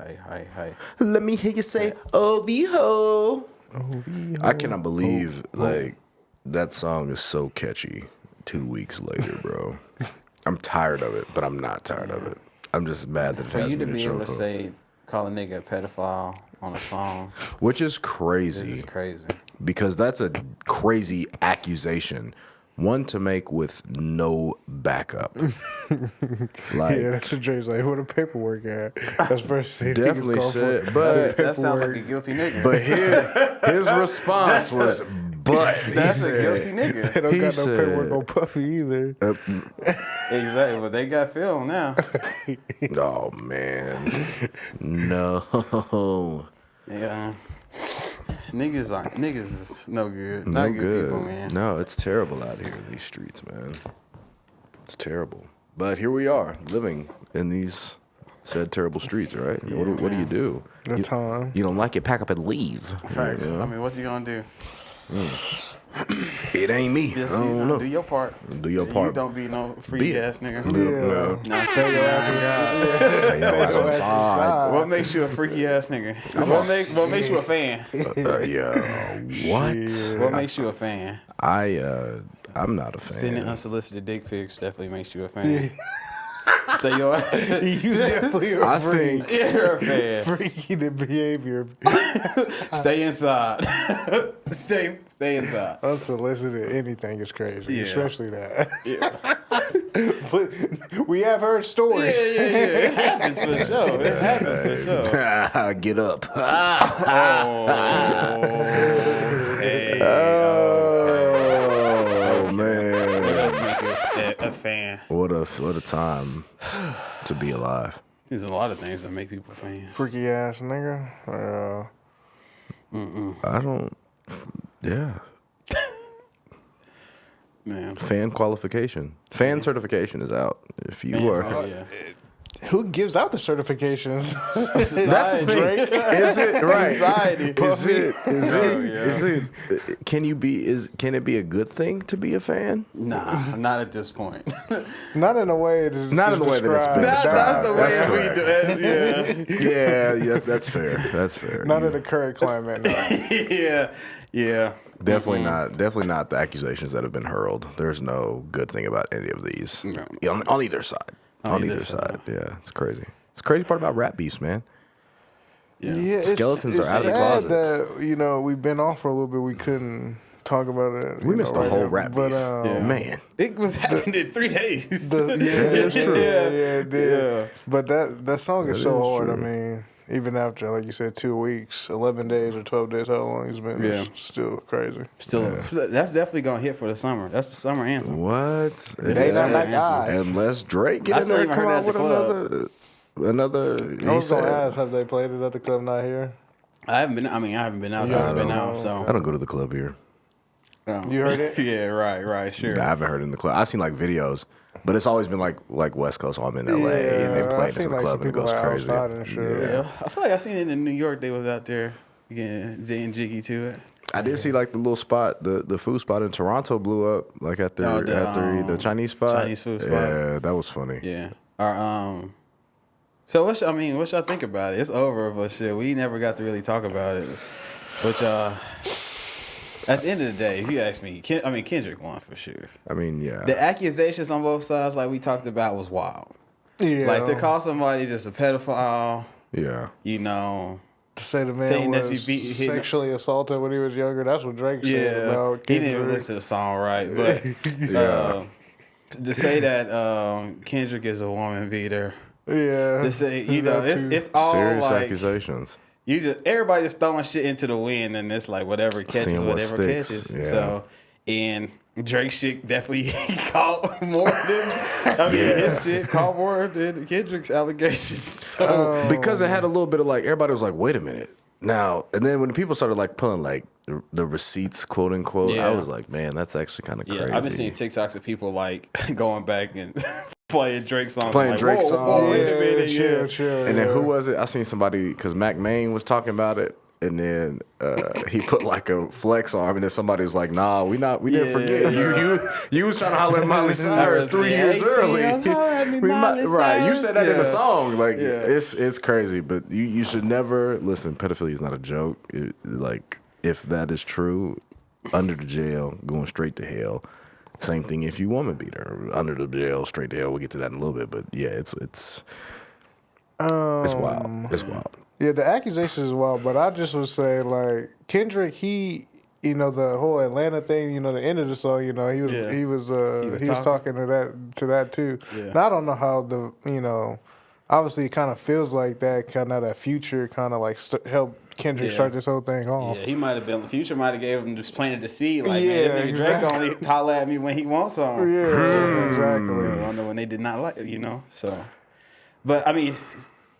Hey. Let me hear you say, "Oh, the ho." I cannot believe like that song is so catchy. 2 weeks later, bro. I'm tired of it, but I'm not tired of it. I'm just mad that it For has you me to in a be able to chokehold. say, call a nigga a pedophile on a song, Which is this crazy is crazy. because that's a crazy accusation. One to make with no backup. Like, Yeah, that's what Dre's like. Where the paperwork at? That's first thing definitely niggas go said, for. but That sounds like a guilty nigga. but his response was, but he That's a said, guilty nigga. They don't He got no paperwork said- on Puffy either. Exactly, but they got film now. oh man, no, Yeah. Niggas is no good. no Not good people, man. No, it's terrible out here in these streets, man. It's terrible. But here we are, living in these said terrible streets, right? I mean, what do you do? The you, time. you don't like it, pack up and leave. Facts. You know? I mean, what you gonna do? It ain't me. Just I don't know. do your part. Do your part. You don't be no Be freak it. ass nigga. No. Nah, stay your ass Stay your ass inside. What makes you a freaky ass nigga? What makes you a fan? Yeah. What? What makes you a fan? I'm not a fan. Sending unsolicited dick pics definitely makes you a fan. Stay your ass. You definitely I a freak. think You're a fan. Freaky the behavior. Stay inside. Stay inside. Unsolicited anything is crazy, Yeah. especially that. Yeah. But we have heard stories. Yeah. It happens for sure. It happens for sure. Get up. Oh, hey. Oh man. Let's make you a fan. What a time to be alive. There's a lot of things that make people a fan. Freaky ass nigga. I don't. Yeah. Man. Fan qualification. Fan certification is out. If you are. Oh, yeah. Who gives out the certifications? That's the thing. Is it right? Society. Is it? Can it be a good thing to be a fan? Nah, not at this point. Not in a way. Not in the way that it's been described. That's the way That's we correct. do it. Yeah, yes, that's fair. That's fair. Not in the current climate. No. Yeah. Definitely not the accusations that have been hurled. There's no good thing about any of these. No. Yeah, on either side. On either either side. side. Yeah, it's crazy. It's the crazy part about rap beefs, man. Yeah, Skeletons are out of the sad closet. that we've been off for a little bit. We couldn't talk about it. We missed the whole now. rap But beef. Yeah. Man. It was happening in 3 days. it's true. Yeah, it did. Yeah. But that song is That so is hard. true. I mean, even after, like you said, 2 weeks, 11 days or 12 days, how long it's been, Yeah. it's still crazy. Still, that's definitely gonna hit for the summer. That's the summer anthem. What? They not like us. Unless Drake I get in still there and even come heard it out at with the another. I was going to ask, have they played it at the club not here? I haven't been out since I've been out. So I don't go to the club here. You heard it? Yeah, right, sure. I haven't heard it in the club. I've seen like videos, but it's always been like West Coast. So I'm in LA and they I play it seen in the like club some and it people goes crazy. outside and shit. Yeah, I feel like I seen it in New York. They was out there getting Jay and Jiggy to it. I did see like the little spot, the food spot in Toronto blew up like at the the Chinese spot. Chinese food spot. Yeah, that was funny. Yeah. So what y'all think about it? It's over, but shit, we never got to really talk about it. But at the end of the day, if you ask me, Kendrick won for sure. I mean, yeah. The accusations on both sides, like we talked about, was wild. Yeah. Like to call somebody just a pedophile, Yeah. you know. To say the saying man that was you beat- sexually assaulted when he was younger, that's what Drake said Yeah, about he didn't even Kendrick. listen to the song right, but to say that Kendrick is a woman beater, Yeah. to say That too. it's all Serious like accusations. everybody just throwing shit into the wind, and it's like whatever catches, Seeing what whatever sticks, catches. yeah. So and Drake shit definitely caught more than his shit caught more than Kendrick's allegations. So Because it had a little bit of like everybody was like, wait a minute. Now and then when the people started like pulling like the receipts, quote unquote, Yeah. I was like, man, that's actually kind of crazy. I've been seeing TikToks of people like going back and playing Drake songs. Playing like, Drake whoa, songs. whoa, wait a minute, chill. And then who was it? I seen somebody because Mac Main was talking about it, and then he put like a flex arm, and then somebody was like, "Nah, we didn't forget you was trying to holler at Miley Cyrus 3 years early." Right, you said that in the song. Like it's crazy, but you should never listen. Pedophilia is not a joke. Like if that is true, under the jail, going straight to hell. Same thing if you woman beater, under the jail, straight to hell. We'll get to that in a little bit, but yeah, it's wild. It's wild. Yeah, the accusations is wild, but I just would say like Kendrick, he, you know, the whole Atlanta thing, you know, the end of the song, you know, he was talking to that too. Yeah. And I don't know how obviously it kind of feels like that, kind of that Future kind of like helped Kendrick start this whole thing off. Yeah, he might have been. Future might have gave him just planted the seed. Like, Yeah, man, this nigga exactly. Drake only holler at me when he wants something. Yeah, exactly. I don't know when they did not like it, you know. So, but I mean,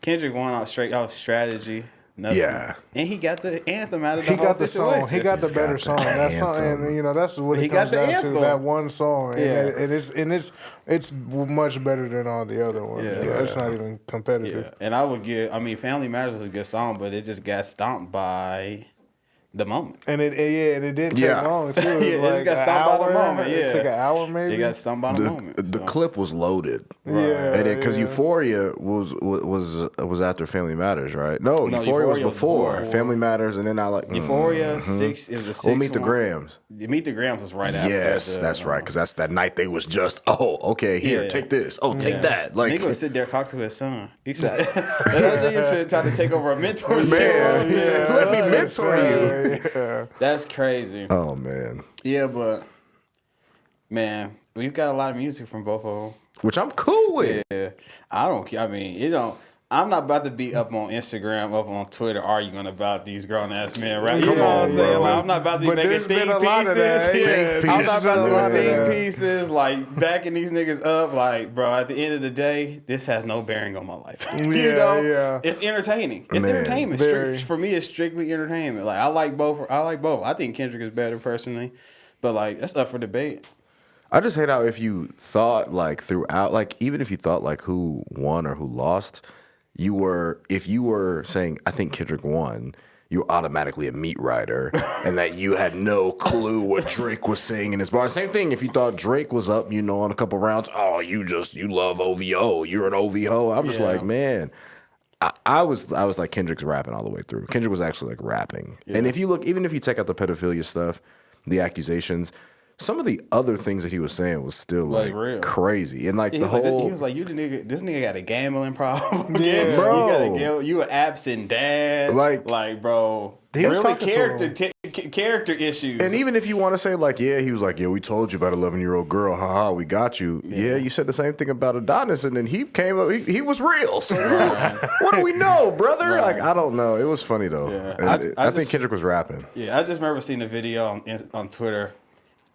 Kendrick won out straight off strategy. Nothing. Yeah. And he got the anthem out of the He whole got the situation. song. He got the better song. That's something, and you know that's what He it got comes the down to. anthem. That one song, Yeah. and it's much better than all the other ones. Yeah. It's not even competitive. Yeah. And I would give. I mean, Family Matters was a good song, but it just got stomped by the moment. And it didn't take Yeah. long too. It was Yeah, it just like got an stomped by the hour. moment, It yeah. took an hour maybe. It got stomped by the moment. The so. clip was loaded. Yeah, And then because yeah. Euphoria was after Family Matters, right? No, Euphoria was Euphoria was before before. Family Matters, and then I like Euphoria 6. It was a 6. We'll Meet the Grams. Meet the Grams was right after. Yes, that's right. Because that's that night they was just okay. Here, Yeah. take this. Oh, take that. Like Nigga would sit there and talk to his son. He said, that nigga should try to take over a mentorship. Man, he said, "Let me That's mentor you." right. Yeah. That's crazy. Oh man, Yeah, but man, we've got a lot of music from both of them. which I'm cool with. Yeah, I don't care. I mean, it don't. I'm not about to be up on Instagram, up on Twitter, arguing about these grown ass men, right? You Come know what I'm on, saying? bro. Like, I'm not about to be But making there's been thing a lot of that. pieces. Yeah, Think I'm not pieces. about to Yeah. do thing pieces, like backing these niggas up. Like, bro, at the end of the day, this has no bearing on my life. you Yeah, know, yeah. it's entertaining. It's Man, entertainment. very. For me, it's strictly entertainment. Like, I like both. I think Kendrick is better personally, but like that's up for debate. I just hate how if you thought like throughout, like even if you thought like who won or who lost, if you were saying I think Kendrick won, you're automatically a meat rider, and that you had no clue what Drake was saying in his bar. Same thing if you thought Drake was up, on a couple rounds. Oh, you love OVO. You're an OVO. I'm just Yeah. like, man. I was like Kendrick's rapping all the way through. Kendrick was actually like rapping, and if you look, even if you take out the pedophilia stuff, the accusations. Some of the other things that he was saying was still like real. crazy, and like He the was like, whole he was like, this nigga got a gambling problem. Yeah. Bro. you an absent dad. Like- bro, He was really talking to character issues. And even if you want to say like, yeah, he was like, yeah, we told you about 11-year-old girl, haha, we got you. Yeah, you said the same thing about Adonis, and then he came up, he was real. So what do we know, brother? Like, I don't know. It was funny though. Yeah. And I I think just- Kendrick was rapping. yeah, I just remember seeing a video on Twitter.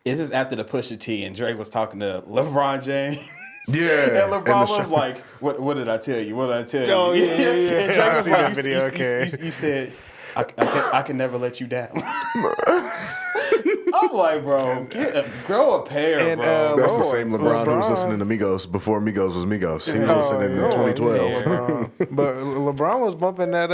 This is after the Pusha T and Drake was talking to LeBron James. Yeah. And And LeBron the was like, "What did I tell you? What did I tell you?" Oh, yeah, yeah, yeah. And Drake I've was seen like, that video, okay. You said, I can never let you down." I'm like, bro, grow a pair, And, bro. That's the Lord, same LeBron who was LeBron. listening to Migos before Migos was Migos. He was Oh, listening in yeah. 2012. Yeah. But LeBron was bumping that.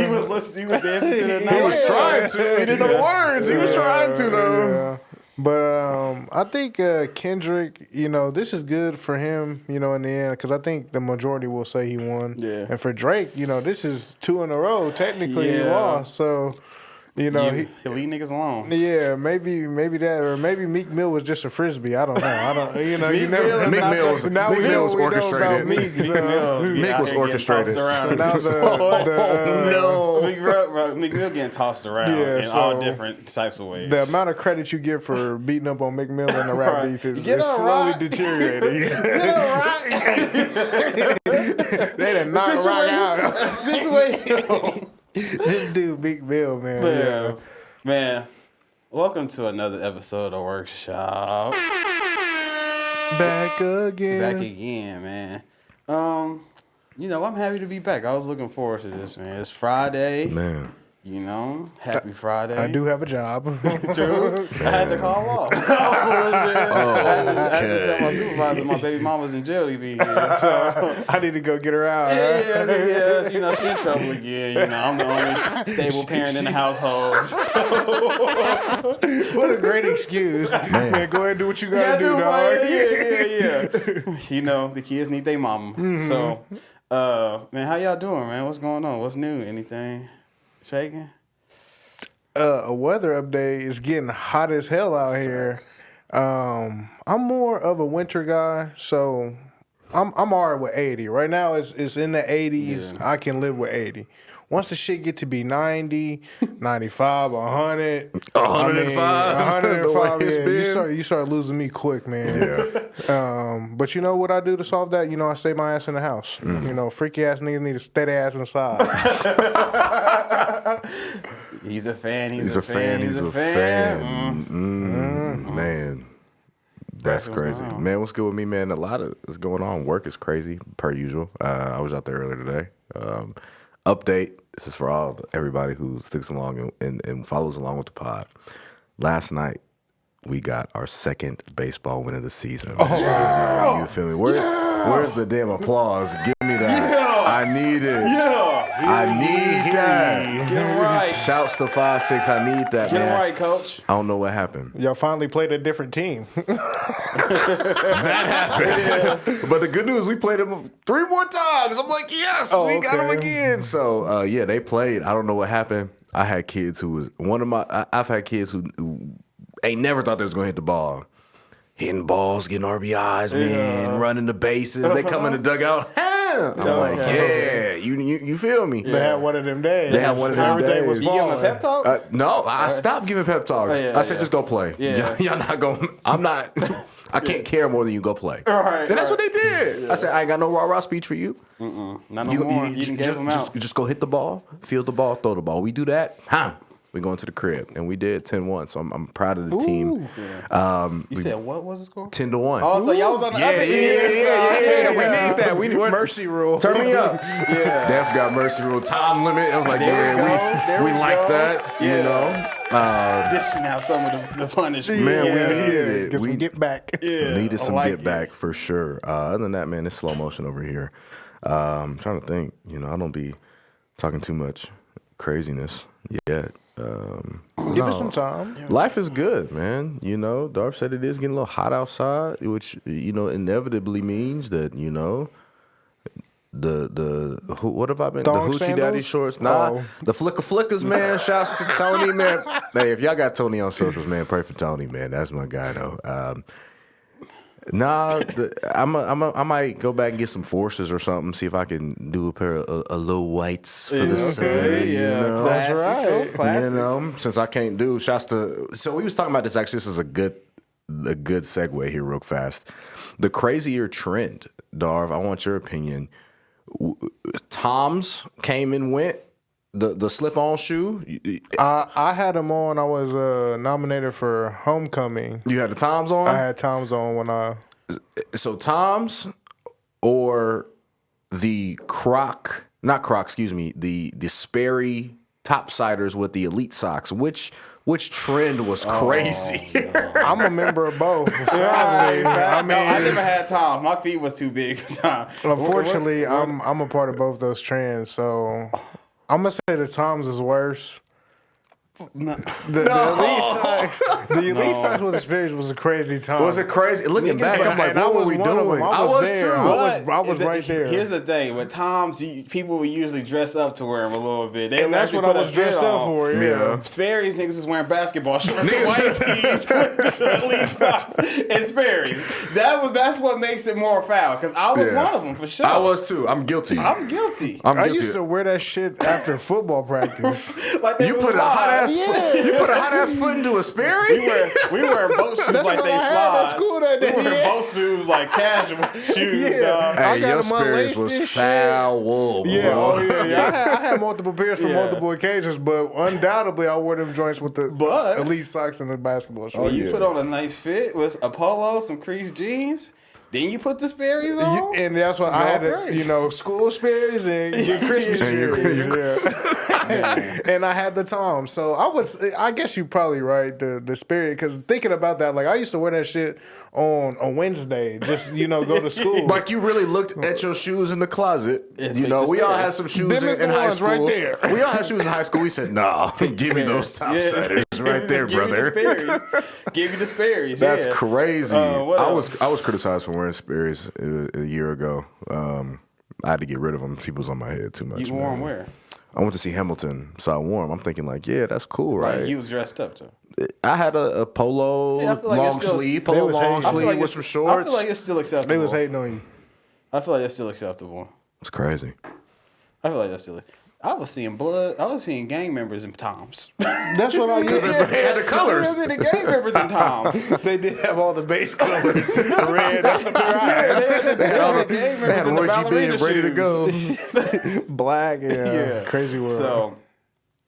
He was listening. He was dancing to the He night. was trying to. He didn't know the words. He was trying to though. Yeah. But I think Kendrick, this is good for him, in the end, because I think the majority will say he won. Yeah. And for Drake, this is 2 in a row. Technically, he Yeah. lost. So, He leave niggas alone. yeah, maybe that, or maybe Meek Mill was just a frisbee. I don't know. You never. Meek Mill was- now Meek we Mill know was what we know about orchestrated. Meek. So, Meek was orchestrated. so now Meek Mill getting tossed around Yeah, in all so different types of ways. the amount of credit you get for beating up on Meek Mill in the rap Right. beef is Get is it slowly right. deteriorating. They done knocked Rock out. Situation. This dude, Meek Mill, man. Yeah. Man, welcome to another episode of Workshop. Back again. Back again, man. I'm happy to be back. I was looking forward to this, man. It's Friday. Man. You know, happy Friday. I do have a job. True. I had to call off. I had to tell my supervisor my baby mama's in jail to be here. So I need to go get her out. yeah, you know, she in trouble again. You know, I'm the only stable parent in the household. What a great excuse. Man, go ahead and do what you gotta do, dog. Yeah. You know, the kids need their mama. Mm-hmm. So, man, how y'all doing, man? What's going on? What's new? Anything shaking? A weather update is getting hot as hell out here. I'm more of a winter guy, so I'm alright with 80. Right now it's in the 80s. Yeah. I can live with 80. Once the shit get to be 90, 95, 100, 105, 105, you start losing me quick, man. Yeah. But you know what I do to solve that? You know, I stay my ass in the house. You know, freaky ass niggas need to stay their ass inside. He's a fan. He's a fan. Man, that's crazy. Man, what's good with me, man? A lot of is going on. Work is crazy, per usual. I was out there earlier today. Update. This is for everybody who sticks along and follows along with the pod. Last night, we got our second baseball win of the season. Oh, you feel me? Where's the damn applause? Give me that. Yeah. I need it. Yeah. I need that. Get it right. Shouts to 5-6. I need that, man. Get it right, coach. I don't know what happened. Y'all finally played a different team. That happened. Yeah. But the good news, we played them 3 more times. I'm like, yes, we got them again. So, yeah, they played. I don't know what happened. I had kids I've had kids who ain't never thought they was going to hit the ball. Hitting balls, getting RBIs, man, running the bases. They come in the dugout. I'm like, yeah, you feel me? They had one of them days. Everything was falling. You give them a pep talk? No, I stopped giving pep talks. I said, just go play. Yeah. Y'all not going. I'm not. I can't care more than you go play. Right, and that's what they did. Yeah. I said, I ain't got no rah-rah speech for you. Not no more. You can give them out. Just go hit the ball, field the ball, throw the ball. We do that, we going to the crib, and we did 10-1. So I'm proud of the team. Yeah. You said what was the score? 10-1. Oh, so y'all was on the other end. We need that. We need mercy rule. Turn me up. Yeah. Def got mercy rule. Time limit. I was like, we like that. Yeah. You know. Dishing out some of the punishment. Man, we needed it. Get some get back. Needed some get back for sure. Other than that, man, it's slow motion over here. I'm trying to think. You know, I don't be talking too much craziness yet. Give it some time. Life is good, man. You know, Darth said it is getting a little hot outside, which, you know, inevitably means that, you know, what have I been? Dog the Hoochie sandals? Daddy shorts. Nah, the Flickers, man. Shouts to Tony, man. Hey, if y'all got Tony on socials, man, pray for Tony, man. That's my guy, though. I might go back and get some Forces or something. See if I can do a pair of low whites for the summer. You know? That's right. Classic. You know, since I can't do. Shouts to. So we was talking about this. Actually, this is a good segue here, real fast. The crazier trend, Darv. I want your opinion. Toms came and went. The slip-on shoe. I had them on. I was nominated for Homecoming. You had the Toms on? I had Toms on when I. So Toms or the the Sperry topsiders with the Elite socks. Which trend was crazy? I'm a member of both. I never had Tom. My feet was too big for Tom. Unfortunately, I'm a part of both those trends. So I'm gonna say the Toms is worse. The Elite Socks was a crazy time. Was it crazy? Looking back, I'm like, what were we doing? I was there. Too. I was right there. Here's the thing: with Toms, people would usually dress up to wear them a little bit. And that's what I was dressed up for. Yeah. Sperry's niggas is wearing basketball shorts and white tees with the Elite Socks and Sperry's. That's what makes it more foul. Because I was one of them for sure. I was too. I'm guilty. I used to wear that shit after football practice. Like you put a hot ass. Yeah. You put a hot ass foot into a Sperry? We wear boat shoes like they slides. We wear boat shoes like casual shoes. Dog. Hey, your Sperry's was foul. I had multiple pairs for multiple occasions, but undoubtedly I wore them joints with the Elite Socks and the basketball shorts. You put on a nice fit with a polo, some creased jeans. Then you put the Sperry's on? And that's why I had to, school Sperry's and your Christmas Sperry's. and I had the time. So I guess you're probably right. The spirit, because thinking about that, like I used to wear that shit on a Wednesday, just go to school. Like you really looked at your shoes in the closet. We all had some shoes in high school. Right there. We all had shoes in high school. We said, "No, give me those topsiders right there, brother." Give me the Sperry's. That's crazy. I else? was criticized for wearing Sperry's a year ago. I had to get rid of them. People's on my head too much. You wore them where? I went to see Hamilton, so I wore them. I'm thinking like, yeah, that's cool, right? Like you was dressed up too. I had a polo long sleeve with some shorts. I feel like it's still acceptable. They was hating on you. I feel like that's still acceptable. It's crazy. I feel like that's silly. I was seeing blood. I was seeing gang members in Toms. That's what I used. They had the colors. I was seeing the gang members in Toms. They did have all the base colors. The red, that's the right. They had the gang members in the Roy G. ballerina Biv ready to shoes. go. Black, yeah. Crazy world. So,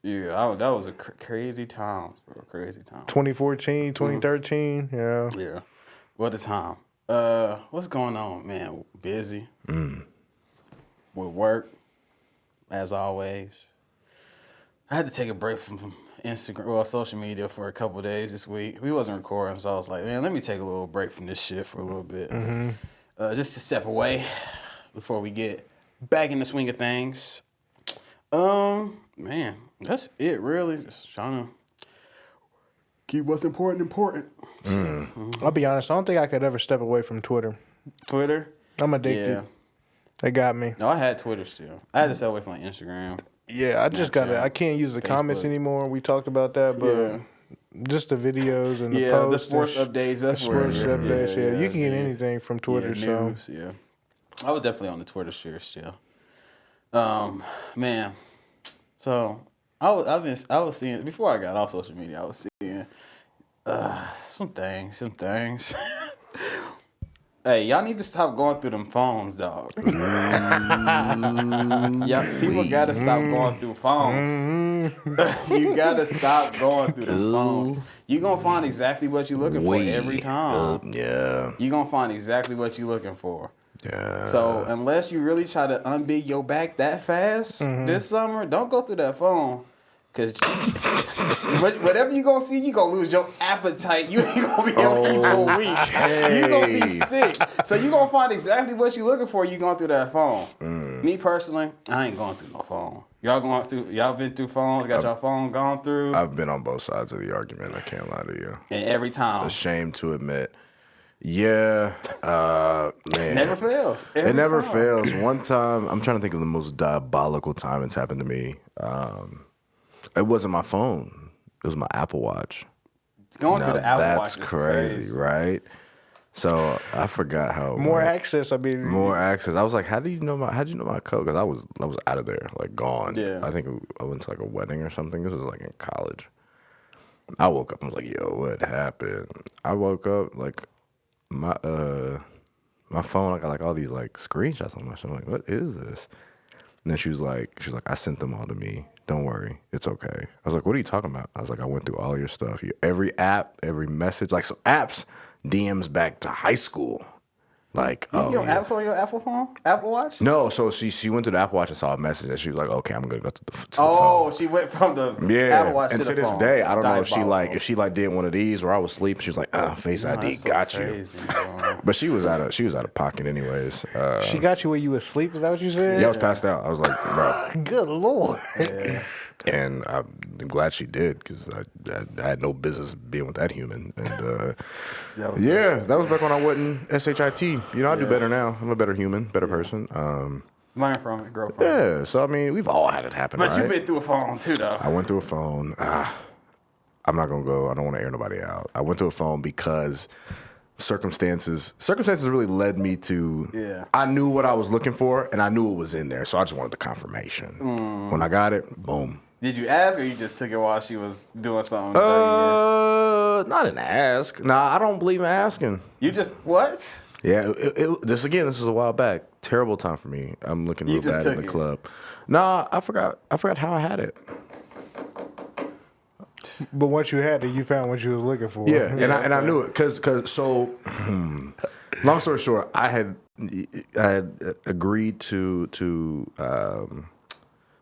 yeah, that was a crazy time, bro. Crazy time. 2014, 2013, yeah. Yeah. What a time. What's going on, man? Busy. With work, as always. I had to take a break from Instagram, social media for a couple of days this week. We wasn't recording, so I was like, man, let me take a little break from this shit for a little bit. Just to step away before we get back in the swing of things. Man, that's it, really. Just trying to keep what's important. I'll be honest, I don't think I could ever step away from Twitter. Twitter? I'm addicted. Yeah. They got me. No, I had Twitter still. I had to stay away from Instagram. Yeah, I just got it. I can't use the comments anymore. We talked about that, but just the videos and the posts. The sports updates. That's where sports updates. Yeah, you can get anything from Twitter. News, I was definitely on the Twitter sphere still. Man, so I was seeing before I got off social media. I was seeing some things. Hey, y'all need to stop going through them phones, dog. Yeah, people gotta stop going through phones. You gotta stop going through them phones. You gonna find exactly what you're looking for every time. Yeah. You gonna find exactly what you're looking for. Yeah. So unless you really try to unbig your back that fast this summer, don't go through that phone. Cause whatever you gonna see, you gonna lose your appetite. You ain't gonna be able to eat for a week. You gonna be sick. So you gonna find exactly what you looking for. You going through that phone. Me personally, I ain't going through no phone. Y'all been through phones? Got your phone gone through? I've been on both sides of the argument. I can't lie to you. And every time, ashamed to admit. Yeah, man. Never fails. It never fails. One time, I'm trying to think of the most diabolical time it's happened to me. It wasn't my phone. It was my Apple Watch. Going through the Apple Watch is crazy, right? So I forgot how more access. I mean, more access. I was like, how'd you know my code? Because I was out of there, like gone. Yeah. I think I went to like a wedding or something. This was like in college. I woke up and was like, yo, what happened? I woke up like my phone. I got like all these like screenshots on my phone. I'm like, what is this? And then she was like, I sent them all to me. Don't worry, it's okay. I was like, what are you talking about? I was like, I went through all your stuff. Every app, every message. Like, so apps, DMs back to high school. Like, you don't apps on your Apple phone? Apple Watch? No, so she went to the Apple Watch and saw a message and she was like, okay, I'm going to go to the phone. Oh, she went from the Apple Watch to the phone. And to this day, I don't know if she did one of these or I was asleep. She was like, Face ID, got you. But she was out of pocket anyways. She got you when you was asleep? Is that what you said? Yeah, I was passed out. I was like, bro. Good Lord. Yeah. And I'm glad she did because I had no business being with that human. And that was back when I wasn't SHIT. You know, I do better now. I'm a better human, better person. Learn from it, grow from it. Yeah, so I mean, we've all had it happen, But right? you've been through a phone too, though. I went through a phone. I'm not going to go. I don't want to air nobody out. I went through a phone because circumstances really led me to I knew what I was looking for and I knew it was in there, so I just wanted the confirmation. When I got it, boom. Did you ask or you just took it while she was doing something? Not an ask. Nah, I don't believe in asking. You just what? Yeah, this was a while back. Terrible time for me. I'm looking real bad in the club. Nah, I forgot how I had it. But once you had it, you found what you was looking for. Yeah, and I knew it because long story short, I had agreed to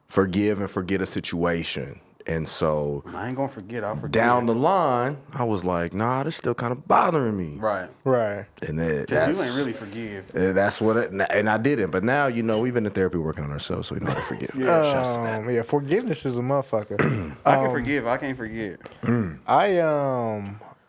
forgive and forget a situation. And so I ain't gonna forget. I'll forget. down the line, I was like, nah, this still kind of bothering me. Right. Right. And Cause you ain't really forgive. that's what and I didn't. But now, we've been in therapy working on ourselves, so we know how to forget. Shouts to that. Yeah, forgiveness is a motherfucker. I can forgive. I can't forget.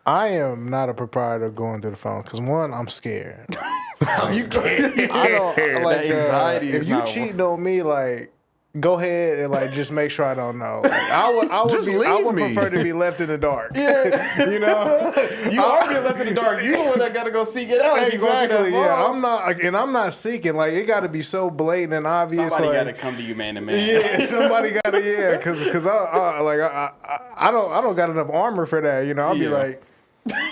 I am not a proprietor of going through the phone because one, I'm scared. I don't like anxiety if is you not cheating on me, like go ahead and like just make sure I don't know. Like, I would me. prefer to be left in the dark. Yeah, you know, You are being left in the dark. You the one that gotta go seek it out. If you go through exactly. that Yeah, phone. I'm not, like, and I'm not seeking. Like it got to be so blatant and obvious. Somebody like, gotta come to you man to man. Yeah, somebody got to, yeah, because I don't got enough armor for that. You know, I'll be Yeah. like,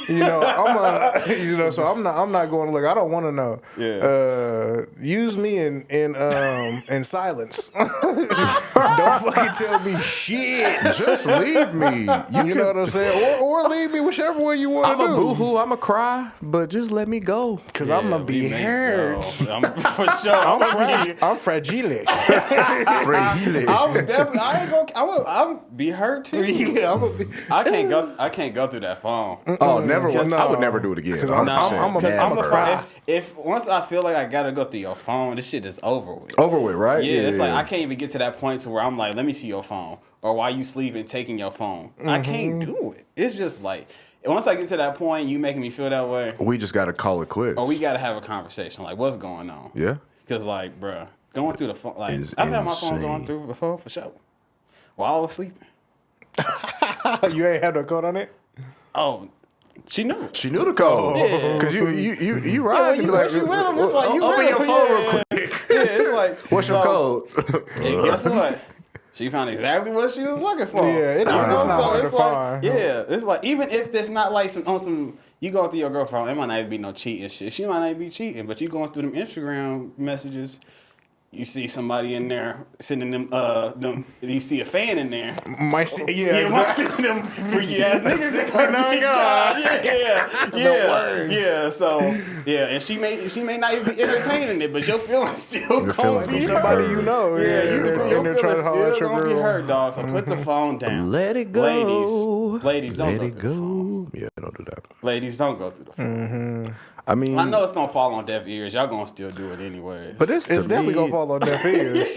so I'm not going to look. I don't want to know. Yeah. Use me in silence. Don't fucking tell me shit. Just leave me. You know what I'm saying? Or leave me whichever way you want I'm to a do. boohoo. I'm a cry, but just let me go. Because I'm gonna be hurt. For sure. I'm fragile. I would definitely. I ain't gonna. I'm be hurt too. Yeah, I'm gonna be. I can't go through that phone. Oh, never. No. I would never do it again. 'Cause 100%. I'm a- Never. I'm a cry. If once I feel like I gotta go through your phone, this shit is over with. Over with, right? Yeah, it's like I can't even get to that point to where I'm like, let me see your phone, or while you sleeping, taking your phone. I can't do it. It's just like once I get to that point, you making me feel that way, We just gotta call it quits. or we gotta have a conversation. Like, what's going on? Yeah. Because like, bruh, going through the phone, like Is I've had my phone insane. going through before for sure, while I was sleeping. You ain't had no code on it? Oh, she knew. She knew the code. Yeah. Cause you right. you- like, you with 'em, it's like you open with your 'em, phone yeah. real quick. Yeah, it's like What's your code? And guess what? She found exactly what she was looking for. Yeah, it's not hard to find. Yeah, it's like even if there's not like some you going through your girlfriend, it might not even be no cheating shit. She might not even be cheating, but you going through them Instagram messages. You see somebody in there sending them. You see a fan in there. Might see, Yeah, exactly. watching them freaky ass niggas. 69 God. Yeah. So and she may not even be entertaining it, but your feelings still Your gonna feelings be gonna be hurt. Somebody you know. Yeah, your your feelings feelings holler at still your gonna be girl. hurt, dog. So put the phone down. Let it go. Ladies, don't Let go it through the phone. go. Yeah, don't do that. Ladies, don't go through the phone. I mean, I know it's gonna fall on deaf ears. Y'all gonna still do it anyway. but it's It's definitely me, gonna fall on deaf ears.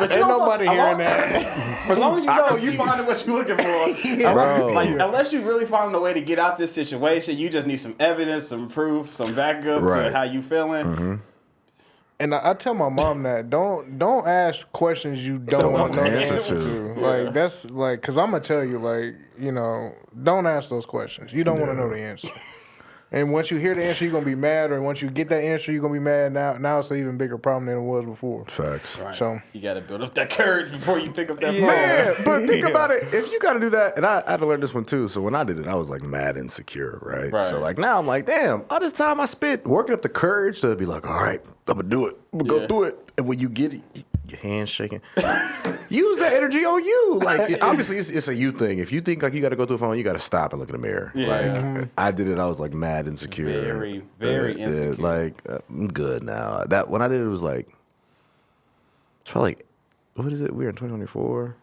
But Ain't nobody hearing that. As long as you I know can you see. finding what you're looking for. Bro. Like, unless you really finding a way to get out this situation, you just need some evidence, some proof, some backup Right. to how you feeling. And I tell my mom that don't ask questions you don't want to know the answer to. Like that's like, cause I'm gonna tell you, like, don't ask those questions. You don't want to know the answer. And once you hear the answer, you're gonna be mad. Or once you get that answer, you're gonna be mad. Now it's an even bigger problem than it was before. Facts. Right. So- you got to build up that courage before you pick up that phone. Man, but think about it. If you got to do that, and I had to learn this one too. So when I did it, I was like mad insecure, right? Right. So like now I'm like, damn, all this time I spent working up the courage to be like, all right, I'm gonna do it. I'm gonna go through it. And when you get it, your hands shaking. Use that energy on you. Like obviously, it's a you thing. If you think like you got to go through a phone, you got to stop and look in the mirror. Yeah. Like I did it, I was like mad insecure. Very, very insecure. Like I'm good now. That when I did it, was like it's probably like, what is it? We're in 2024.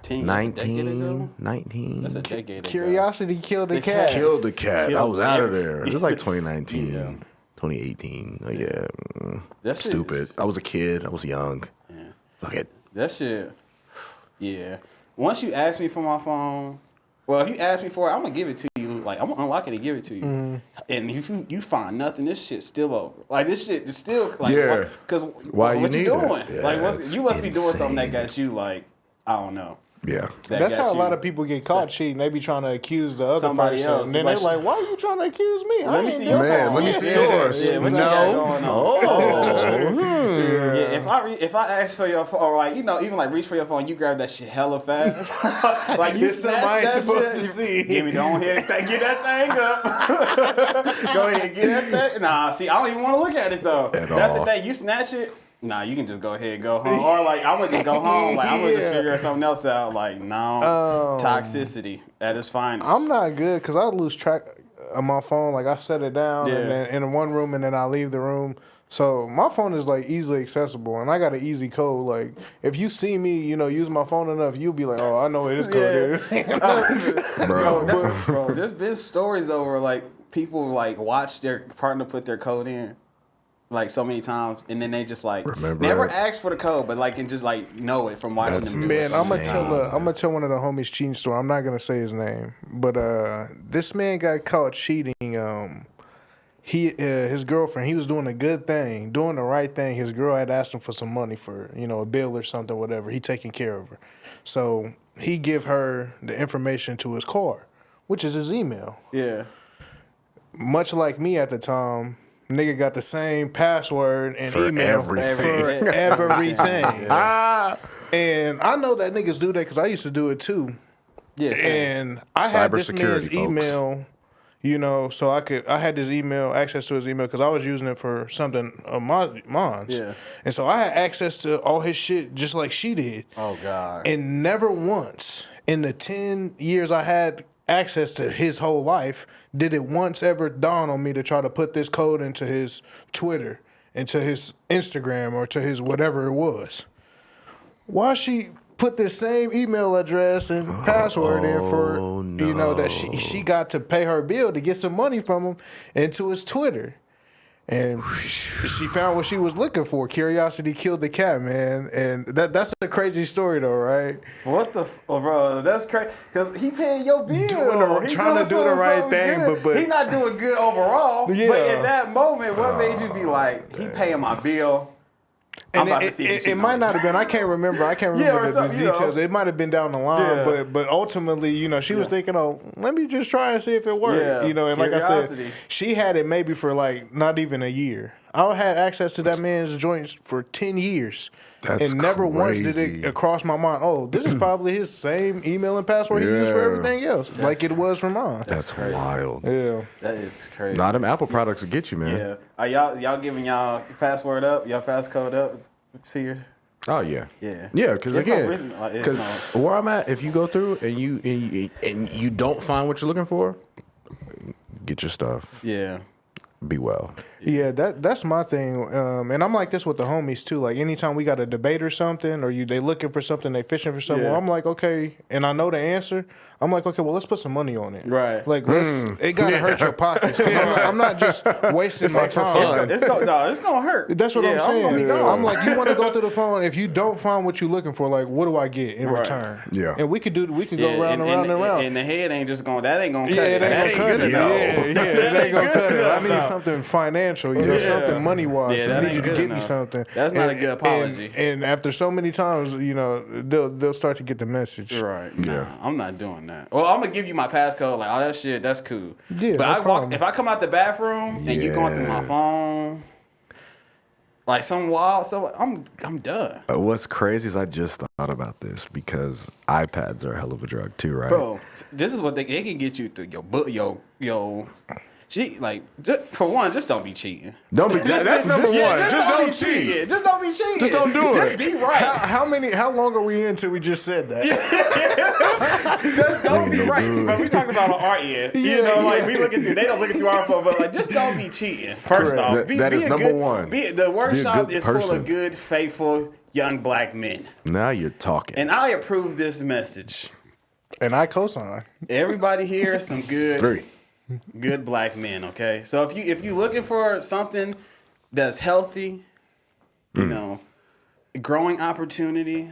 Teen, that's a decade ago? 19. That's a decade ago. Curiosity killed the The cat. cat. Killed the cat. I Killed was out of every- there. It was like 2019, Yeah. 2018. Like, That shit stupid. is- I was a kid. I was young. Yeah. Fuck it. That shit. Yeah. Once you ask me for my phone, well, if you ask me for it, I'm gonna give it to you. Like I'm gonna unlock it and give it to you. And if you find nothing, this shit's still over. Like this shit is still like, Yeah. because Why what you you need doing? it? Yeah, like it's you must be doing something that insane. got you like I don't know. Yeah. That's got how a you- lot of people get caught cheating. They be trying to accuse the other Somebody person. else. And then Like, they're like, why are you trying to accuse me? I Let me ain't see doing your Man, phone. let me Yeah, see yeah, yours. Yeah, what you got going on? Oh. Yeah, if I ask for your phone, or like even like reach for your phone, you grab that shit hella fast. Like you It's something snatch I ain't that supposed shit. to see. Give me, go ahead, get that thing up. Go ahead, get that thing. Nah, see, I don't even want to look at it though. At That's all. the thing. You snatch it. Nah, you can just go ahead and go home. Or like I'm gonna just go home. Like I'm gonna just Yeah. figure something else out. Like no toxicity at its finest. I'm not good because I lose track of my phone. Like I set it down Yeah. and then in one room and then I leave the room. So my phone is like easily accessible, and I got an easy code. Like if you see me, use my phone enough, you'll be like, "Oh, I know what this code is." Bro, there's been stories over like people like watch their partner put their code in like so many times, and then they just like never ask for the code, but like and just like know it from watching them. Man, I'm gonna tell one of the homies cheating story. I'm not gonna say his name, but this man got caught cheating. His girlfriend, he was doing a good thing, doing the right thing. His girl had asked him for some money for, a bill or something, whatever. He taking care of her. So he give her the information to his car, which is his email. Yeah. Much like me at the time, nigga got the same password and for email everything. for everything. And I know that niggas do that because I used to do it too. Yes. And I had this man's email. So I had his email, access to his email, because I was using it for something of mine. Yeah. And so I had access to all his shit just like she did. Oh, God. And never once in the 10 years I had access to his whole life did it once ever dawn on me to try to put this code into his Twitter, into his Instagram, or to his whatever it was. Why she put the same email address and password in for that she got to pay her bill to get some money from him into his Twitter, and she found what she was looking for. Curiosity killed the cat, man, and that's a crazy story though, right? What the bro? That's crazy because he paying your bill, trying to do the right thing, but he not doing good overall. Yeah. But in that moment, what made you be like, he paying my bill? And it might not have been. I can't remember the details. It might have been down the line, but ultimately, she was thinking, "Oh, let me just try and see if it worked." Yeah. And like I said, she had it maybe for like not even a year. I had access to that man's joints for 10 years. That's and never once did crazy. it cross my mind, oh, this is probably his same email and password he used for everything else, like it was for mine. That's wild. Yeah. That is crazy. Nah, them Apple products will get you, man. Yeah. Are y'all giving y'all password up, y'all passcode up? See your. Oh yeah. Yeah. Yeah, because There's no again, reason- it's because not- where I'm at, if you go through and you don't find what you're looking for, get your stuff. Yeah. Be well. Yeah, that's my thing, and I'm like this with the homies too. Like anytime we got a debate or something, or they looking for something, they fishing for something. Yeah. I'm like, okay, and I know the answer. I'm like, okay, well, let's put some money on it. Right. Like, it gotta hurt your pockets. I'm not just wasting my time. It's gonna hurt. That's what I'm saying. gonna be gone. I'm like, you want to go through the phone. If you don't find what you're looking for, like, what do I get in return? Yeah. And we could go round and round and round. And the head ain't just going. That ain't gonna cut Yeah, it. it ain't gonna cut it. It ain't gonna cut it. I need enough. something financial, something money wise. Yeah, I that need ain't you to good get me enough. something. That's not a good apology. And after so many times, they'll start to get the message. Right. Nah, I'm not doing that. Well, I'm gonna give you my passcode. Like, oh, that shit, that's cool. Yeah, But no problem. if I come out the bathroom and you going through my phone, like some wild stuff, I'm done. What's crazy is I just thought about this because iPads are a hell of a drug too, right? Bro, this is what they can get you through your cheat. Like, for one, just don't be cheating. Don't be. That's number one. Just don't cheat. Cheating. Just don't be cheating. Just don't do Just it. be right. How long are we into we just said that? Just don't be right. But we talking about on our end. Like they don't look through our phone, but like just don't be cheating. First off, That is number one. The workshop good is full person. of good, faithful young black men. Now you're talking. And I approve this message. And I co-sign. Everybody here is some good Three. good black men, okay? So if you looking for something that's healthy, growing opportunities,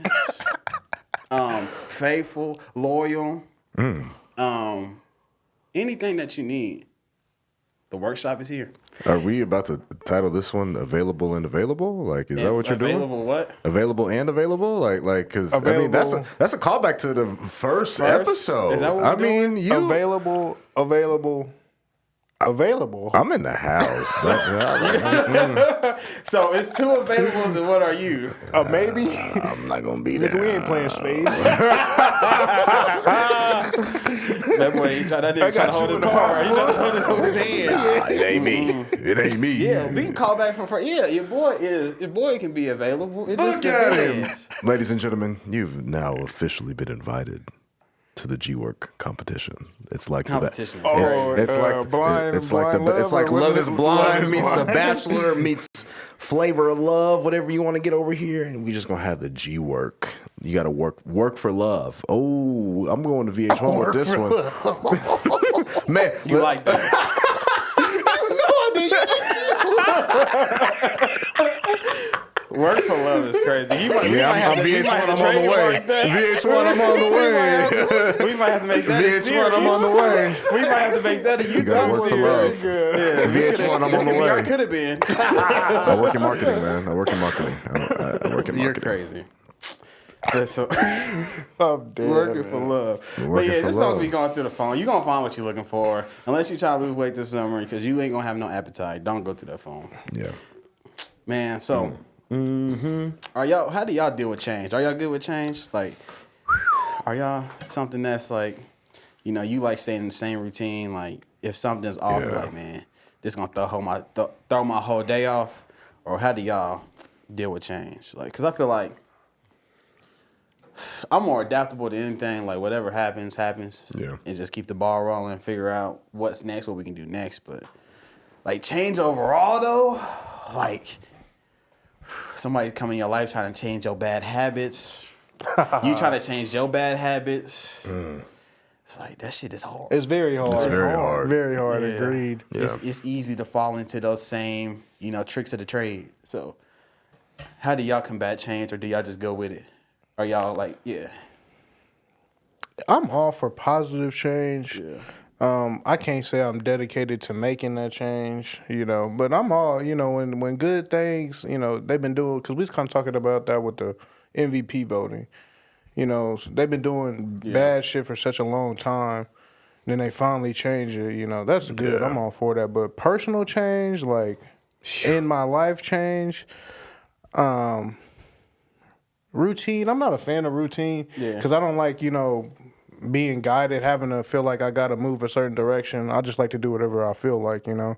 faithful, loyal, anything that you need, the workshop is here. Are we about to title this one "Available and Available"? Like, is that what you're doing? Available what? Available and available, like, because I mean that's a callback to the first episode. Is that what we're doing? Available. I'm in the house. So it's two availables, and what are you? Maybe. I'm not gonna be Nigga, there. we ain't playing space. That boy, he tried to hold his car. He tried to hold his hand. Nah, it ain't me. It ain't me. Yeah, we can call back for your boy can be available. It just Look at him. depends. Ladies and gentlemen, you've now officially been invited to the G-Work competition. It's like Competition. It's like Blind it's like Love, it's like or what Love is is it? Blind Love is meets Blind. The Bachelor meets flavor of love, whatever you want to get over here, and we just gonna have the G work. You gotta work for love. Oh, I'm going to VH1 with this one. Man, You like that? Work for love is crazy. I'm VH1. I'm on the way. VH1. I'm on the way. We might have to make that a VH1. series. I'm on the way. We might have to make that a You gotta YouTube work for series. love. Yeah, VH1. I'm on the way. Could have been. I work in marketing, man. I work in marketing. I work in marketing. You're crazy. Yeah, so I'm dead. working for love. But Working yeah, for this love. song be going through the phone. You're gonna find what you're looking for. Unless you try to lose weight this summer, because you ain't gonna have no appetite. Don't go to that phone. Yeah. Man, so are y'all, how do y'all deal with change? Are y'all good with change? Like, are y'all something that's like, you know, you like staying in the same routine? Like, if something's off, Yeah. like, man, this gonna throw my whole day off? Or how do y'all deal with change? Like, cause I feel like I'm more adaptable to anything. Like, whatever happens, happens. Yeah. And just keep the ball rolling, figure out what's next, what we can do next. But like change overall though, like somebody come in your life trying to change your bad habits. You trying to change your bad habits. It's like that shit is hard. It's very hard. It's very hard. Very hard. Yeah. Agreed. Yeah. It's easy to fall into those same, you know, tricks of the trade. So how do y'all combat change, or do y'all just go with it? Are y'all like, yeah. I'm all for positive change. Yeah. I can't say I'm dedicated to making that change, you know, but I'm all, you know, when good things, you know, they've been doing, because we was kind of talking about that with the MVP voting. You know, so they've been doing bad shit for such a long time. Then they finally change it, you know, that's good. Yeah. I'm all for that. But personal change, like in my life change, routine, I'm not a fan of routine Yeah. because I don't like, you know, being guided, having to feel like I got to move a certain direction. I just like to do whatever I feel like, you know.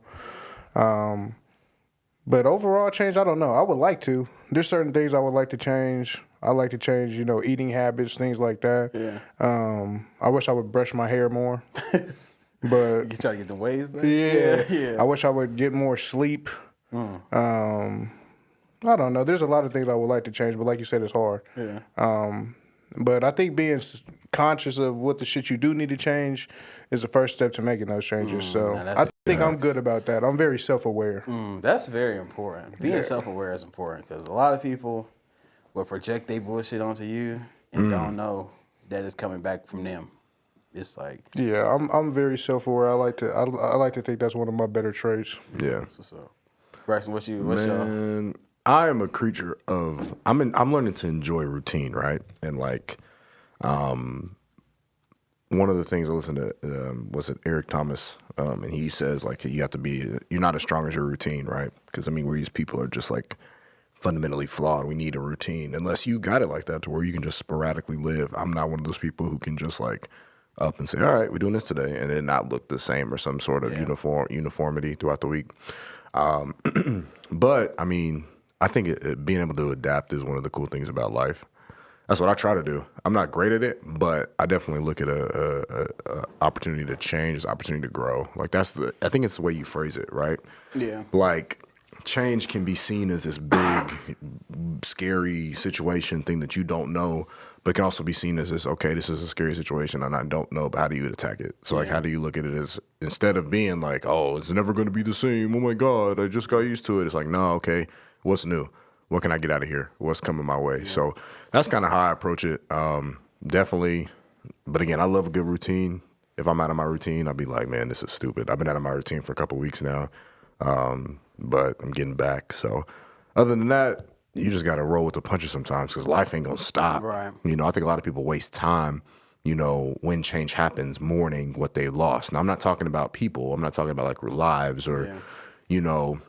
But overall change, I don't know. I would like to. There's certain things I would like to change. I like to change, you know, eating habits, things like that. Yeah. I wish I would brush my hair more. But You try to get the waves back? yeah, I wish I would get more sleep. I don't know. There's a lot of things I would like to change, but like you said, it's hard. Yeah. But I think being conscious of what the shit you do need to change is the first step to making those changes. So now that's I think I'm good about that. I'm very self-aware. That's very important. Being self-aware is important because a lot of people will project their bullshit onto you and don't know that it's coming back from them. It's like, Yeah, I'm very self-aware. I like to think that's one of my better traits. Yeah. that's what's up. Braxton, what's your Man, I am a creature of I'm learning to enjoy routine, right? And like one of the things I listened to was it Eric Thomas, and he says like you're not as strong as your routine, right? Because I mean, we as people are just like fundamentally flawed. We need a routine. Unless you got it like that to where you can just sporadically live. I'm not one of those people who can just like up and say, all right, we're doing this today, and it not look the same or some sort of uniformity throughout the week. But I mean, I think being able to adapt is one of the cool things about life. That's what I try to do. I'm not great at it, but I definitely look at a opportunity to change as opportunity to grow. Like I think it's the way you phrase it, right? Yeah. Like change can be seen as this big, scary situation thing that you don't know, but it can also be seen as this, okay, this is a scary situation and I don't know, but how do you attack it? So like, how do you look at it as, instead of being like, oh, it's never going to be the same. Oh my God, I just got used to it. It's like, no, okay, what's new? What can I get out of here? What's coming my way? So that's kind of how I approach it. Definitely. But again, I love a good routine. If I'm out of my routine, I'll be like, man, this is stupid. I've been out of my routine for a couple weeks now. But I'm getting back. So other than that, you just got to roll with the punches sometimes because life ain't going to stop. Right. You know, I think a lot of people waste time, you know, when change happens, mourning what they lost. Now, I'm not talking about people. I'm not talking about like lives or, you know,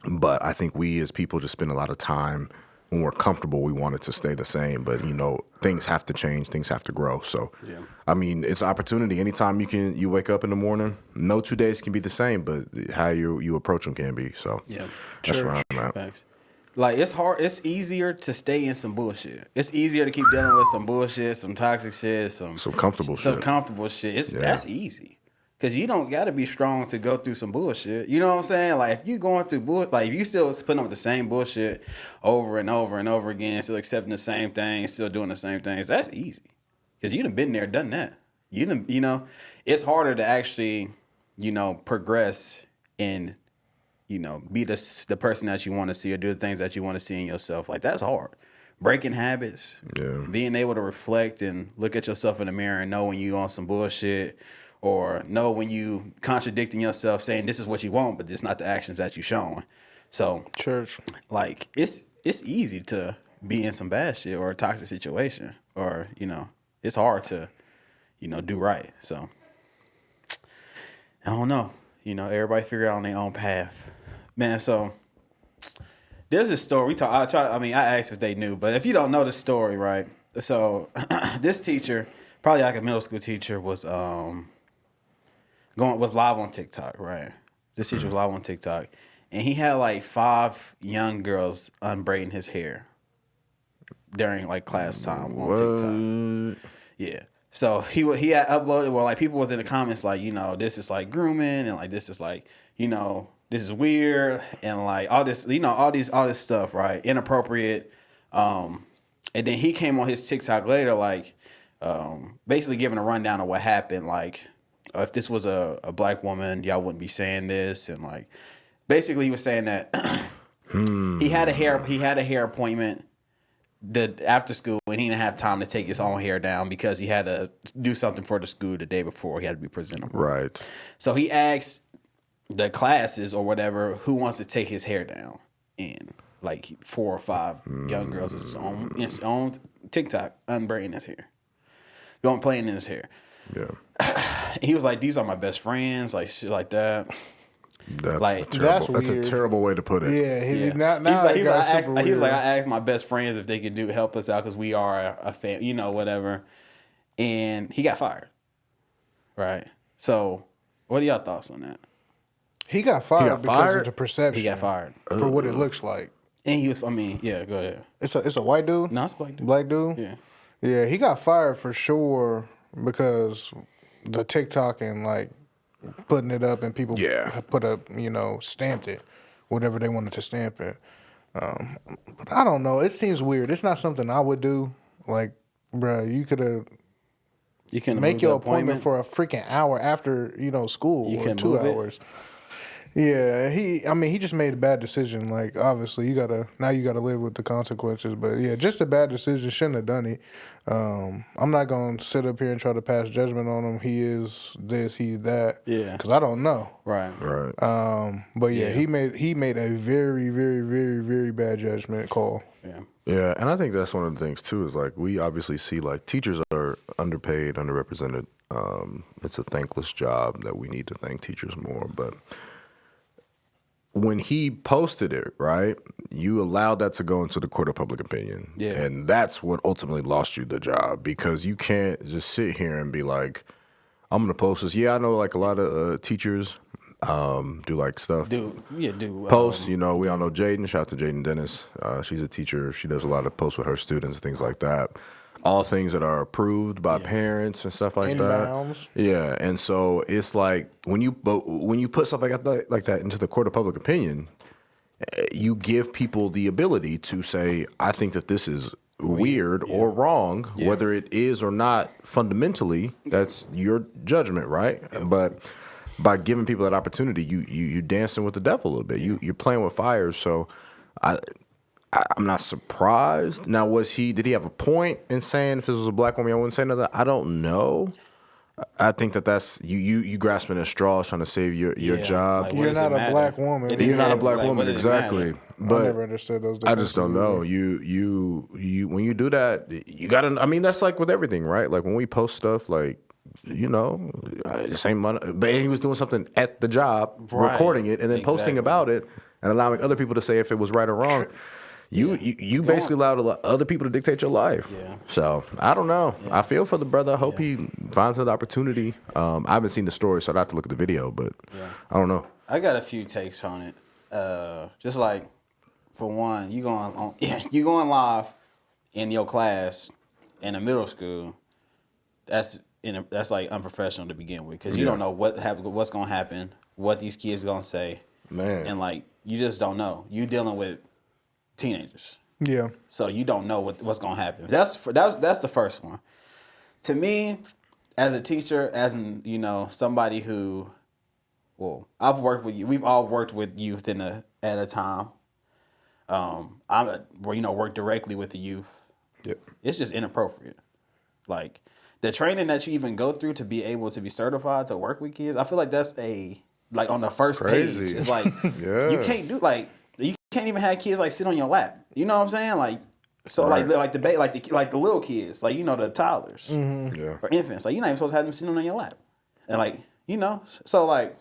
but I think we as people just spend a lot of time when we're comfortable, we want it to stay the same. But, you know, things have to change. Things have to grow. So, I mean, it's opportunity. Anytime you wake up in the morning, no 2 days can be the same, but how you approach them can be. So, that's where I'm at. Facts. Like, it's hard. It's easier to stay in some bullshit. It's easier to keep dealing with some bullshit, some toxic shit, some Some comfortable shit. Some comfortable shit. That's easy. Because you don't got to be strong to go through some bullshit. You know what I'm saying? Like, if you going through bullshit, like, if you still putting up with the same bullshit over and over and over again, still accepting the same things, still doing the same things, that's easy. Because you done been there, done that. You know, it's harder to actually, you know, progress and, you know, be the person that you want to see or do the things that you want to see in yourself. Like, that's hard. Breaking habits, being able to reflect and look at yourself in the mirror and know when you on some bullshit, or know when you contradicting yourself, saying this is what you want, but this not the actions that you showing. So, Church. like, it's easy to be in some bad shit or a toxic situation, or, you know, it's hard to, you know, do right. So, I don't know. You know, everybody figure out on their own path, man. So, there's a story. I asked if they knew, but if you don't know the story, right? So, this teacher, probably like a middle school teacher, was live on TikTok, right? This teacher was live on TikTok, and he had like 5 young girls unbraiding his hair during like class time on TikTok. Yeah. So he had uploaded, well, like, people was in the comments like, you know, this is like grooming, and like this is like, you know, this is weird, and like all this, you know, all this stuff, right? Inappropriate. And then he came on his TikTok later, like, basically giving a rundown of what happened. Like, if this was a black woman, y'all wouldn't be saying this, and like, basically he was saying that he had a hair appointment after school, and he didn't have time to take his own hair down because he had to do something for the school the day before. He had to be presentable. Right. So he asked the classes or whatever who wants to take his hair down, and like 4 or 5 young girls on his own TikTok unbraiding his hair, going playing in his hair. Yeah. He was like, "These are my best friends," like shit like that. That's Like, terrible. That's a weird. terrible way to put it. Yeah, He's like, I asked my best friends if they could help us out because we are a fan, you know, whatever. And he got fired. Right. So, what are y'all thoughts on that? He got fired because fired? of the perception. He got fired. For what it looks like. And he was, yeah, go ahead. It's a white dude? No, it's a black dude. Black dude? Yeah. Yeah, he got fired for sure because the TikTok and like putting it up, and people put up, you know, stamped it, whatever they wanted to stamp it. But I don't know. It seems weird. It's not something I would do. Like, bruh, you could have make your appointment for a freaking hour after, you know, school, or 2 hours. Yeah, he just made a bad decision. Like, obviously, you gotta live with the consequences. But yeah, just a bad decision. Shouldn't have done it. I'm not gonna sit up here and try to pass judgment on him. He is this, he's that. Yeah, because I don't know. Right. But yeah, he made a very, very, very, very bad judgment call. Yeah. Yeah, and I think that's one of the things too. Is like, we obviously see like teachers are underpaid, underrepresented. It's a thankless job that we need to thank teachers more, but when he posted it, right, you allowed that to go into the court of public opinion. Yeah. And that's what ultimately lost you the job, because you can't just sit here and be like, I'm going to post this. Yeah, I know like a lot of teachers do like stuff. Posts, you know, we all know Jaden. Shout out to Jaden Dennis. She's a teacher. She does a lot of posts with her students, things like that. All things that are approved by parents and stuff like Inbounds. that. Yeah, and so it's like when you put stuff like that into the court of public opinion, you give people the ability to say, I think that this is weird or wrong, whether it is or not fundamentally. That's your judgment, right? But by giving people that opportunity, you dancing with the devil a little bit. You're playing with fire. So I'm not surprised. Now, did he have a point in saying if this was a black woman, I wouldn't say nothing? I don't know. I think that's you grasping at straws trying to save your job. Like, You're not a black woman. You're not a black woman, exactly. But I never understood those I just don't know. You when you do that, you gotta. I mean, that's like with everything, right? Like when we post stuff, like, you know, same money, but he was doing something at the job, recording it, and then posting about it, and allowing other people to say if it was right or wrong. You basically allowed other people to dictate your life. Yeah. So I don't know. Yeah. I feel for the brother. I hope he finds another opportunity. I haven't seen the story, so I'd have to look at the video, but I don't know. I got a few takes on it. Just like, for one, you going live in your class in a middle school. That's that's like unprofessional to begin with because you don't know what's gonna happen, what these kids gonna say, Man. and like you just don't know. You dealing with teenagers, Yeah. so you don't know what's gonna happen. That's the first one. To me, as a teacher, as in somebody who, well, I've worked with you. We've all worked with youth at a time. Work directly with the youth. Yep. It's just inappropriate. Like the training that you even go through to be able to be certified to work with kids, I feel like that's on the first Crazy. page. It's like Yeah. you can't you can't even have kids like sit on your lap. You know what I'm saying? Like so Right. like the little kids, like the toddlers Yeah. or infants. Like you're not even supposed to have them sitting on your lap. And so like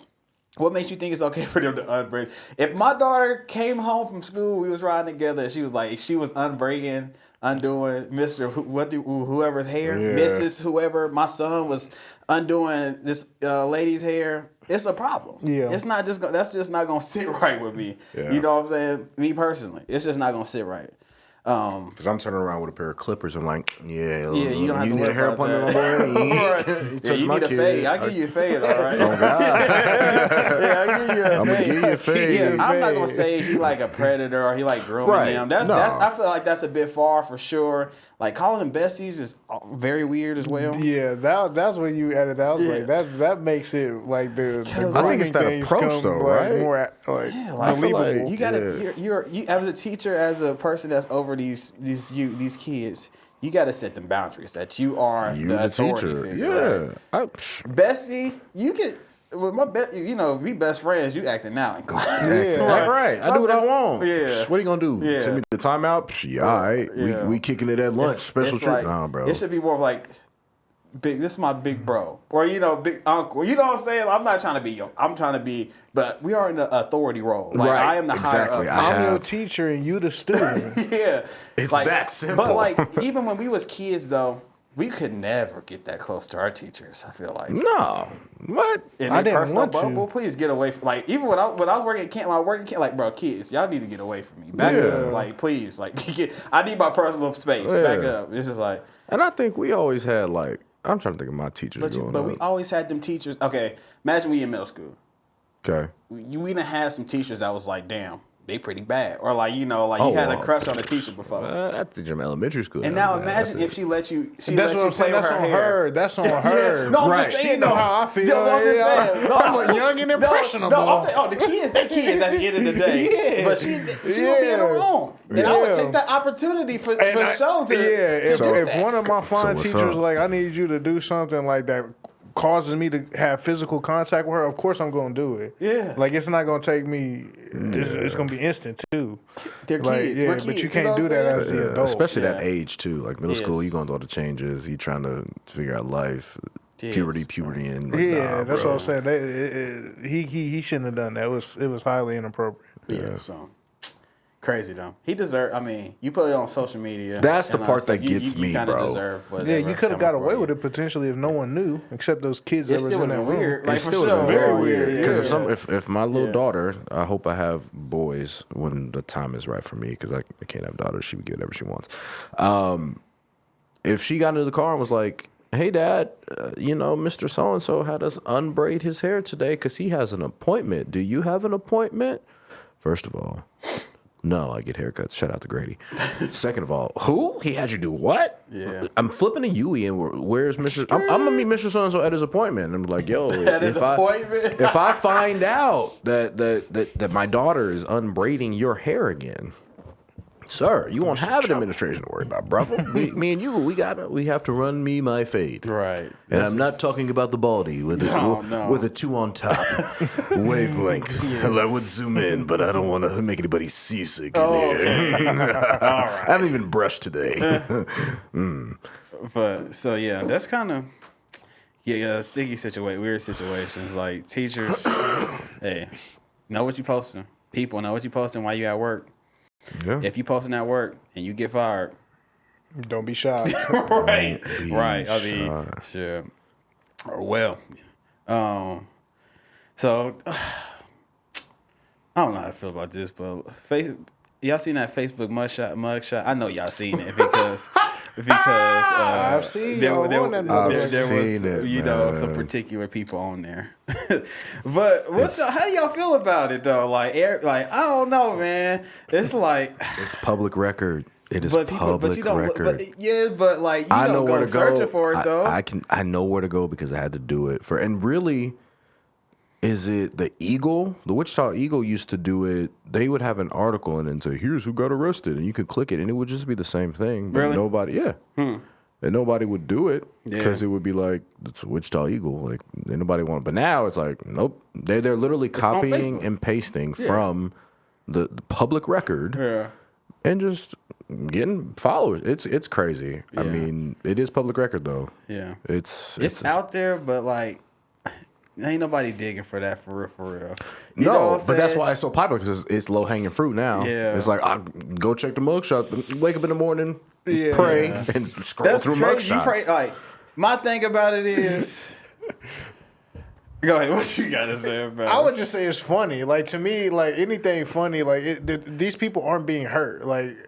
what makes you think it's okay for them to unbraid? If my daughter came home from school, we was riding together, and she was unbraiding, undoing whoever's hair, Yeah. Mrs. whoever. My son was undoing this lady's hair. It's a problem. Yeah. It's not just that's just not gonna sit right with me. Yeah. You know what I'm saying? Me personally, it's just not gonna sit right. Because I'm turning around with a pair of clippers. I'm like, yeah, You don't have to need worry a hair about appointment, that. my boy. Right. Yeah, you need a fade. I'll give you a fade, all right? Oh, God. Yeah, I'll give you a I'm going to fade. give you a fade. Yeah, I'm not gonna say he like a predator or he like grooming Right. them. No. That's I feel like that's a bit far for sure. Like calling them besties is very weird as well. Yeah, that's when you added that. I was Yeah. like, that makes it like the I think it's that grooming things approach, come, though, like, right? more like Yeah, like, I feel like believable. You gotta you as a teacher, as a person that's over these kids, you gotta set them boundaries that you are You the authority teacher. figure. Yeah. Right? Bestie, you can with my we best friends, you acting out in class. Yeah, right. I do what I want. Yeah. What are you gonna do? Yeah. Send me the timeout? Yeah, all right. Yeah. We kicking it at lunch. Special It's treat. like- Nah, bro. It should be more of like this is my big bro. Or big uncle. You know what I'm saying? I'm not trying to be I'm trying to be but we are in the authority role. Like Right, I am the exactly. higher up. I I'm your have- teacher and you the student. Yeah. It's that simple. But like even when we was kids though, we could never get that close to our teachers, I feel like. No. What? In I their didn't personal want to. bubble, please get away from even when I was working at camp, like bro, kids, y'all need to get away from me. Back Yeah. up. Like please. Like I need my personal space. Yeah. Back up. It's just like And I think we always had like, I'm trying to think of my teachers but growing we up. always had them teachers. Okay, imagine we in middle school. Okay. We didn't have some teachers that was like, damn, they pretty bad, or like you had a wow. crush on a teacher before. I teach them elementary school. And now imagine if she let you. That's what I'm saying. That's on her. That's on her. No, I'm Right. just She saying. know though. how I feel. No, I'm just Yeah. saying. No, I'm a young and impressionable. No, I'm saying, the kids, they kids at the end of the day. Yeah. But she would be in the wrong. And I would Yeah. take that opportunity for And show to if do if that. one of my fine what's teachers up? like, I need you to do something like that causes me to have physical contact with her, of course I'm gonna do it. Yeah. Like it's not gonna take me. It's gonna be instant too. They're Like, kids. yeah, We're but kids, you know can't what do I'm that saying? as the Yeah, adult. especially that Yeah. age too. Like middle school, Yes. you going through all the changes. You trying to figure out life, Yes. puberty, and like, Yeah, nah, that's bro. what I'm saying. He shouldn't have done that. It was highly inappropriate. Yeah, so crazy though. He deserved. I mean, you put it on social media. That's the and part stuff. that gets me, kinda bro. Deserve Yeah, whatever you could have coming got for away you. with it potentially if no one knew, except those kids that It was still in would that have been room. weird. Like It for still sure. would've been very Yeah, weird. Because yeah. if my little Yeah. daughter, I hope I have boys when the time is right for me. Because I can't have daughters. She would get whatever she wants. If she got into the car and was like, "Hey, Dad, Mr. So and So had us unbraid his hair today because he has an appointment. Do you have an appointment?" First of all, no, I get haircuts. Shout out to Grady. Second of all, who? He had you do what? Yeah. I'm flipping a Yui and where's Mr. I'm gonna meet Mr. So and So at his appointment. And I'm like, yo, At his appointment? if I find out that my daughter is unbraiding your hair again, sir, you won't have an administration to worry about, brother. Me and you, we have to run me my fade. Right. And I'm not talking about the baldy with No. a 2 on top wavelength. That would zoom in, but I don't want to make anybody seasick in here. I haven't even brushed today. But so yeah, that's kind of sticky situation, weird situations. Like teachers, hey, know what you posting. People know what you posting while you at work. Yeah. If you posting at work and you get fired, Don't be shocked. right, be right. I mean, sure. Or well, so I don't know how I feel about this, but y'all seen that Facebook mugshot? I know y'all seen it because because I've seen y'all on that motherfucker. there was, seen it, you know, some man. particular people on there. But how do y'all feel about it though? Like I don't know, man. It's like It's public record. It is but people, public but you don't. record. But like you I know don't where go to searching go. for it though. I know where to go because I had to do it for. And really, is it the Eagle? The Wichita Eagle used to do it. They would have an article and say, "Here's who got arrested," and you could click it, and it would just be the same thing. But Really? nobody, and nobody would do it because Yeah. it would be like it's a Wichita Eagle. Like ain't nobody want. But now it's like, nope. They're literally on copying Facebook. and pasting from the public record. Yeah. And just getting followers. It's crazy. I Yeah. mean, it is public record though. Yeah. It's out there, but like ain't nobody digging for that for real. You no, know what I'm but that's saying? why it's so popular because it's low hanging fruit now. Yeah. It's like I go check the mugshot, wake up in the morning, Yeah. pray, and scroll That's through crazy. mugshots. Like my thing about it is, go ahead. What you got to say about it? I would just say it's funny. Like to me, like anything funny, like these people aren't being hurt. Like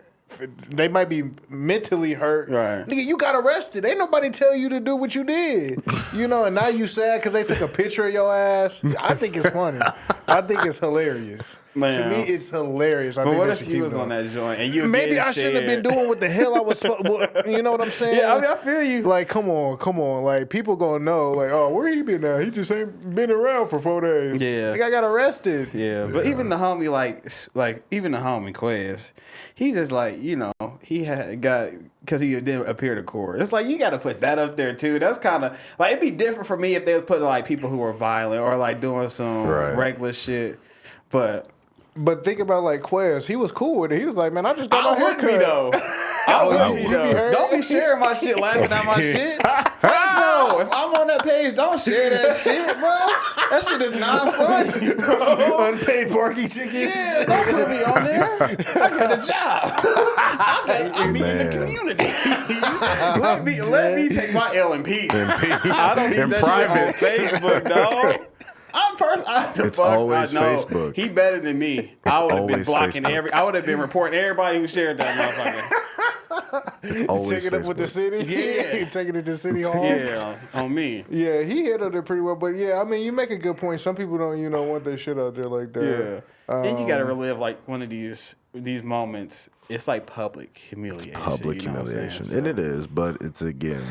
they might be mentally hurt. Right. Nigga, you got arrested. Ain't nobody tell you to do what you did. You know, and now you sad because they took a picture of your ass. I think it's funny. I think it's hilarious. Man. To me, it's hilarious. I But think what they if should you keep was doing on it. that joint and you Maybe I shouldn't have been doing what the hell I was. You know what I'm saying? Yeah, I mean, I feel you. Like, come on. Like, people gonna know. Like, oh, where he been at? He just ain't been around for 4 days. Yeah. Like, I got arrested. Yeah, but even the homie, like even the homie Quez, he just like he had got because he didn't appear to court. It's like you got to put that up there too. That's kind of like it'd be different for me if they was putting like people who were violent or like doing some Right. reckless shit. But But think about like Quez. He was cool with it. He was like, man, I just got I my wouldn't be haircut. though. I wouldn't be you though. be hurt? Don't be sharing my shit, laughing at my shit. Fuck no. If I'm on that page, don't share that shit, bro. That shit is not funny, bro. Unpaid parking tickets. Yeah, don't put me on there. I got a job. I be in the Man. community. let me take my L in peace. I don't need In that private. shit on Facebook, dog. It's always Facebook. He better than me. I would have been always blocking Facebook. I would have been reporting everybody who shared that motherfucker. It's always Taking it with the Facebook. city. Yeah. Taking it to City Hall. Yeah, on me. Yeah, he handled it pretty well. But yeah, I mean, you make a good point. Some people don't, want their shit out there like that. Yeah. And you gotta relive like one of these moments. It's like public humiliation. Public you know what I'm saying? humiliation, So- and it is. But it's again,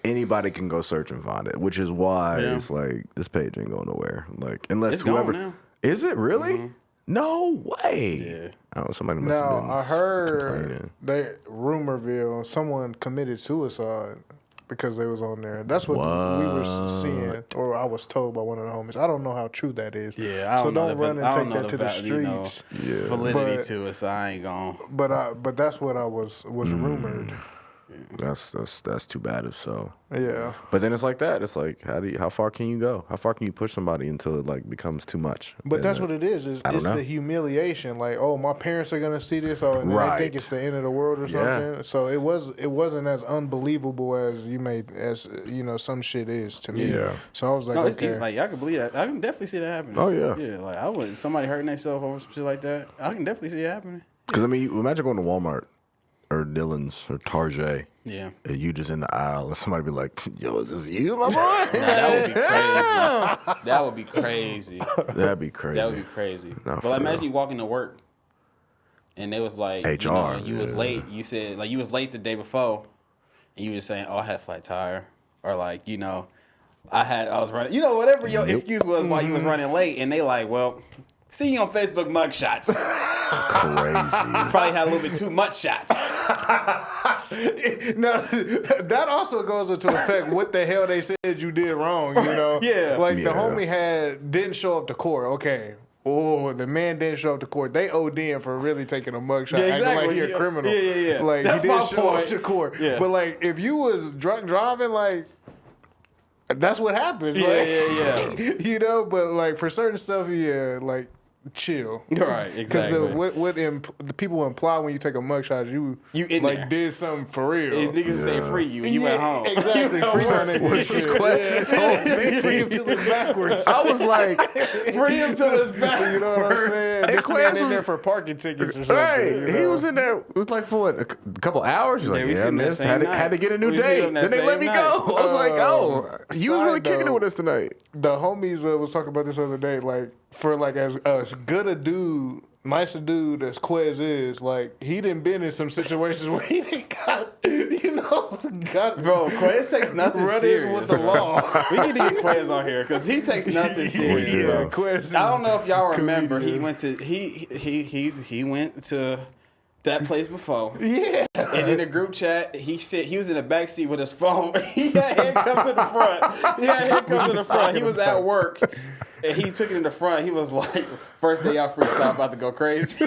anybody can go search and find it, which is why Yeah. it's like this page ain't going nowhere. Like unless It's gone whoever now. is it really? No way. Yeah. Oh, somebody must have Now, been I heard complaining. that rumorville, someone committed suicide because they was on there. That's what we were seeing, or I was told by one of the homies. I don't know how true that is. Yeah, I so don't know don't the run val- I and don't take know that to the the value, streets. validity But- to it, so I ain't gonna. But that's what I was rumored. That's too bad if so. Yeah. But then it's like that. It's like how far can you go? How far can you push somebody until it like becomes too much? But And that's then- what it is. I don't It's know. the humiliation. Like, oh, my parents are gonna see this, and then Right. they think it's the end of the world or Yeah. something. So it wasn't as unbelievable as some shit is to me. Yeah. So I was like, No, it's okay. easy. Like I can believe that. I can definitely see that happening. Oh, yeah. Yeah, like I wouldn't. Somebody hurting themselves over some shit like that. I can definitely see it happening. Because I mean, imagine going to Walmart or Dillon's or Target. Yeah. And you just in the aisle and somebody be like, "Yo, is this you, my boy?" That would be crazy. That would be crazy. That'd be crazy. That would be crazy. No, But for like, imagine real. you walking to work, and they was like, HR, you was yeah. late. You said like you was late the day before, and you was saying, "Oh, I had a flat tire," or like, I was running. Whatever your excuse was why you was running late, and they like, well, see you on Facebook mugshots. Crazy. Probably had a little bit too much shots. Now, that also goes into effect what the hell they said you did wrong, Yeah. Like the Yeah. homie didn't show up to court. Okay. Oh, the man didn't show up to court. They OD'ing for really taking a mugshot, Yeah, acting like exactly. he a Yeah. criminal. Yeah. Like That's he my didn't show up point. to court. Yeah. But like if you was drunk driving, like that's what happens. Yeah, like, yeah. But like for certain stuff, yeah, like chill. Right, Because exactly. the people imply when you take a mugshot, you in like there. did something for real. Niggas say free you, and you at home. Exactly. Free my nigga. Which was Quest's whole thing. Free him till it's backwards. I was like, Free him till it's back. You know what I'm saying? And This Quest man in was- there for parking tickets or something. right, you he know? was in there. It was like for what, a couple hours. He's like, we yeah, seen that miss. same Had night. to get a new We seen date. him that Then they let same me night. go. I was like, oh, you was really side kicking it note, with us tonight. The homies was talking about this other day. Like for like as good a dude, nice a dude as Quez is, like he done been in some situations where he done got Bro, Quez takes nothing run serious with the bro. law. We need to get Quez on here because he takes nothing serious. do. Bro. Quez is I don't know if y'all remember. He comedian. went to he went to that place before. Yeah. And in the group chat, he said he was in the back seat with his phone. He had handcuffs in the front. He had handcuffs in the front. He was at work. And he took it in the front. He was like, first day out freestyle, about to go crazy.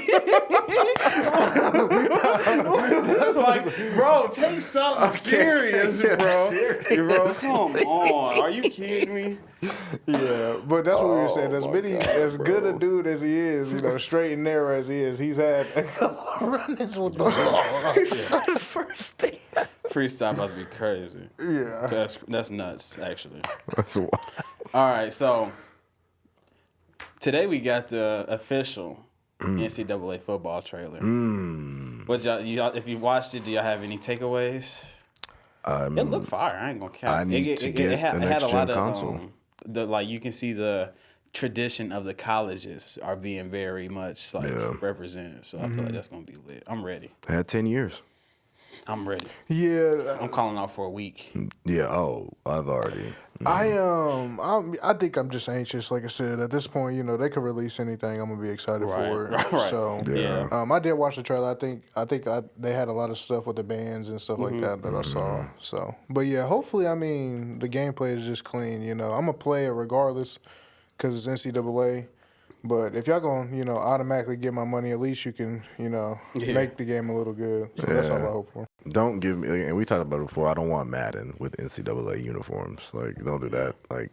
That's like, bro, take something serious, bro. Bro, come on. Are you kidding me? Yeah, but that's what we were saying. As God, good a bro. dude as he is, you know, straight and narrow as he is, he's had a couple of run-ins with the law. First thing. Freestyle about to be crazy. Yeah. That's nuts, actually. That's wild. All right, so today we got the official NCAA football trailer. What y'all, if you watched it, do y'all have any takeaways? It looked fire. I ain't gonna count. I need to get it had an a lot next-gen of console. you can see the tradition of the colleges are being very much like represented. So I feel like that's gonna be lit. I'm ready. I had 10 years. I'm ready. Yeah, I'm calling out for a week. Yeah. Oh, I've already. I think I'm just anxious. Like I said, at this point, you know, they could release anything. I'm gonna be excited for it. Right. So, Yeah. I did watch the trailer. I think they had a lot of stuff with the bands and stuff like that I saw. So, but yeah, hopefully, I mean, the gameplay is just clean. You know, I'm gonna play it regardless because it's NCAA. But if y'all gonna, you know, automatically get my money, at least you can, you know, make the game a little good. So that's all I hope for. Don't give me, and we talked about it before, I don't want Madden with NCAA uniforms. Like, don't do that. Like,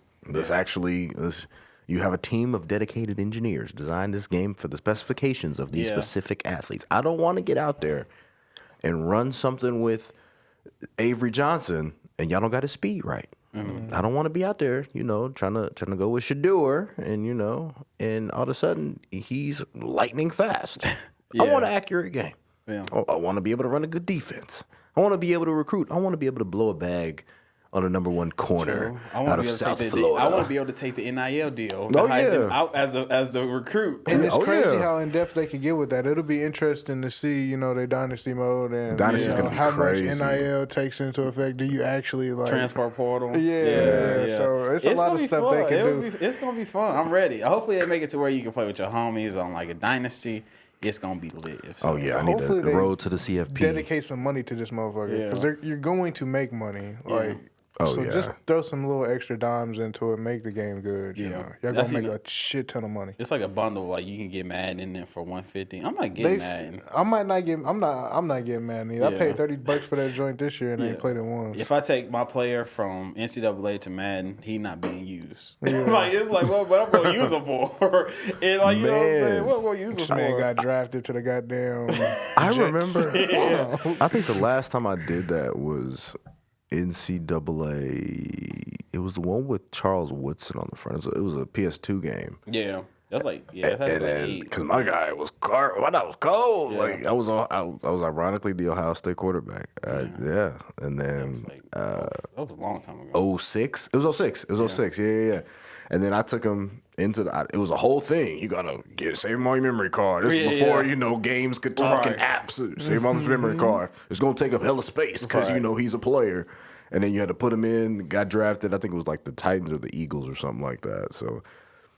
you have a team of dedicated engineers design this game for the specifications of these specific athletes. I don't want to get out there and run something with Avery Johnson and y'all don't got his speed right. I don't want to be out there, you know, trying to go with Shador and, you know, and all of a sudden he's lightning fast. I want an accurate game. Yeah. I want to be able to run a good defense. I want to be able to recruit. I want to be able to blow a bag on a number one corner out of South Florida. I want to be able to take the NIL deal. Oh, hide them yeah. out as the recruit. And it's Oh, crazy yeah. how in depth they can get with that. It'll be interesting to see, you know, their dynasty mode and Dynasty's you know, gonna be how crazy. much NIL takes into effect. Do you actually like Transfer portal. Yeah. So it's a lot gonna of be stuff fun. they can do. It's gonna be fun. I'm ready. Hopefully they make it to where you can play with your homies on like a dynasty. It's gonna be lit. Oh, yeah. I need Hopefully the they road to the CFP. dedicate some money to this motherfucker because you're going to make money. Like, Oh, so yeah. just throw some little extra dimes into it, make the game good. You Yeah. know, y'all That's gonna make even- a shit ton of money. It's like a bundle. Like you can get Madden in there for $150. I might get Madden. I might not get. I'm not getting mad. I Yeah. paid $30 for that joint this year and I ain't played it once. If I take my player from NCAA to Madden, he not being used. Like it's like, what I'm gonna use him for? And like, you know what I'm saying? Man. What I'm gonna use him This for? man got drafted to the goddamn. I Jets. remember. I think the last time I did that was NCAA. It was the one with Charles Woodson on the front. It was a PS2 game. Yeah, that's like that's like And then, 8. because my guy was cold. My guy was cold. Yeah. Like I was ironically the Ohio State quarterback. Yeah. And then That was a long time ago. 06. It was 06. It was 06. Yeah. And then I took him into it was a whole thing. You gotta save my memory card. This is before you know games could talk and apps. Save my memory card. It's gonna take up hella space because you know he's a player. And then you had to put him in. Got drafted. I think it was like the Titans or the Eagles or something like that. So.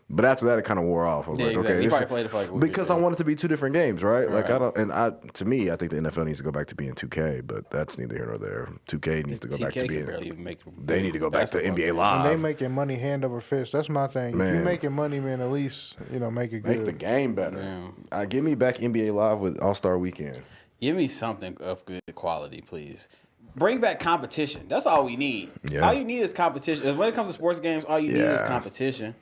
But after that, it kind of wore off. I was Yeah, like, exactly. okay, He this probably played it for like a week because or I so. want it to be two different games, right? Like Right. to me, I think the NFL needs to go back to being 2K, but that's neither here nor there. 2K needs to go back to TK being. can barely even make. They need to go back to basketball NBA game. Live. And they making money hand over fist. That's my thing. If Man. you making money, man, at least make it good. Make the game better. Give me back NBA Live with All Star Weekend. Give me something of good quality, please. Bring back competition. That's all we need. Yeah. All you need is competition. When it comes to sports games, all you need is Yeah. competition.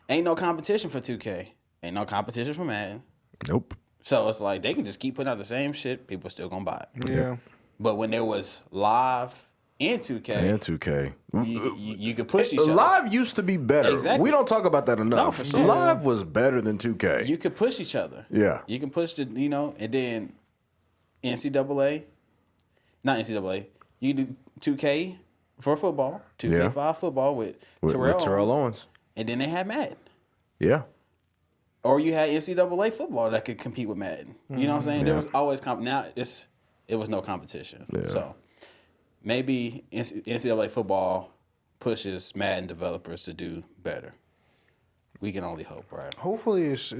Ain't no competition for 2K. Ain't no competition for Madden. Nope. So it's like they can just keep putting out the same shit. People still gonna buy it. Yeah. But when there was live and 2K, And 2K. you could push each other. Live used to be better. Exactly. We don't talk about that enough. No, for sure. Live was better than 2K. You could push each other. Yeah. You can push the, and then NCAA, not NCAA, you do 2K for football, 2K5 football with Terrell Owens. and then they had Madden. Yeah. Or you had NCAA football that could compete with Madden. You know what I'm saying? There was always now it was no competition. Yeah. So maybe NCAA football pushes Madden developers to do better. We can only hope, right? Hopefully it's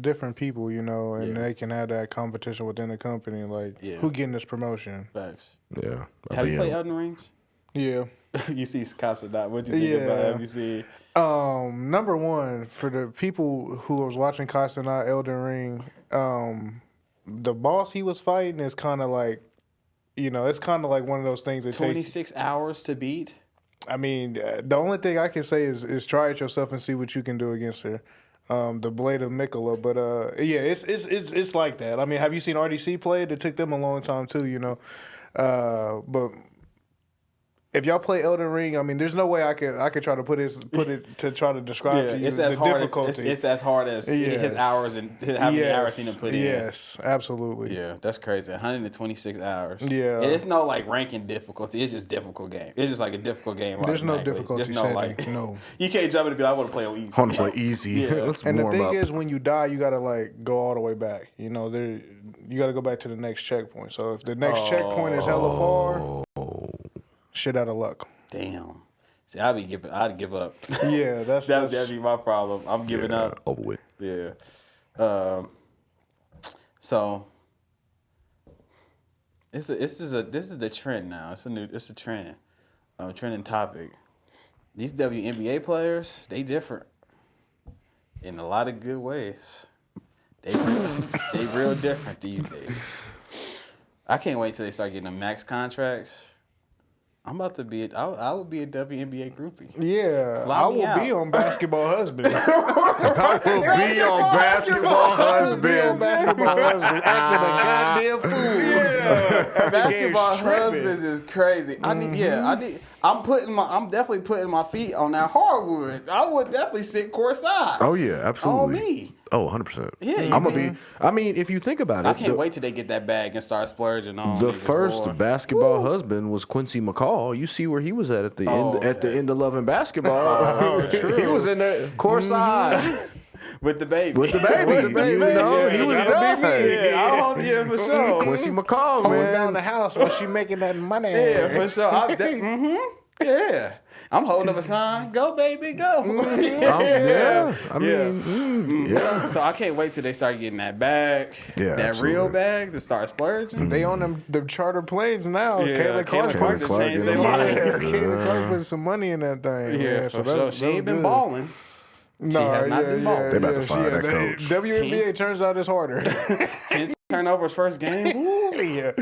different people, and they can have that competition within the company. Like, who getting this promotion? Facts. Yeah. Have you played Elden Rings? Yeah. You see Casa Dot. What'd you think about it? Have you seen? Number one, for the people who was watching Castanot Elden Ring, the boss he was fighting is kind of like, it's kind of like one of those things that 26 hours to beat? I mean, the only thing I can say is try it yourself and see what you can do against her. The Blade of Mikola, but yeah, it's like that. I mean, have you seen RDC play it? It took them a long time too, but if y'all play Elden Ring, I mean, there's no way I could try to put it to try to describe to you it's the as hard difficulty. it's as hard as his hours and how many hours he done put in. Yes, absolutely. Yeah, that's crazy. 126 hours. Yeah. And it's no like ranking difficulty. It's just difficult game. It's just like a difficult game. There's no automatically. difficulty There's no setting, like no. You can't jump in and be like, I want to play on easy. I want to play easy. Yeah. Let's And the warm thing up. is, when you die, you gotta like go all the way back. You got to go back to the next checkpoint. So if the next checkpoint is hella far, shit out of luck. Damn. See, I'd give up. Yeah, that'd be my problem. I'm giving up. Over with. Yeah. So this is the trend now. It's a trend. Trending topic. These WNBA players, they different in a lot of good ways. They real different these days. I can't wait till they start getting the max contracts. I'm about to be. I would be a WNBA groupie. Yeah, Fly I me will out. be on Basketball Husbands. I will be on Basketball Husbands. Basketball Husbands, acting a goddamn fool. Yeah, Basketball game's tripping. Husbands is crazy. I'm definitely putting my feet on that hardwood. I would definitely sit courtside. Oh yeah, absolutely. On me. Oh, 100%. Yeah, I'm gonna be. I mean, if you think about it, I can't wait till they get that bag and start splurging on The niggas, first boy. basketball husband was Quincy McCall. You see where he was at the end at the end of Love and Basketball. True. He was in there courtside with the baby. with the baby. You know, he was gotta be there. me. Yeah, for sure. Quincy McCall, Holding down man. the house while she making that money. Yeah, for sure. Yeah. I'm holding up a sign. Go, baby, go. Yeah. I mean, yeah. So I can't wait till they start getting that bag. Yeah, that absolutely. real bag to start splurging. They on the charter planes now. Yeah, Kayla Clark Kayla Clark changed in their the life. money. Kayla Clark put some money in that thing. Yeah, so for sure. She ain't been balling. No, has not been balling. They about to fire that coach. WNBA turns out it's harder. 10 turnovers first game. Woo. yeah,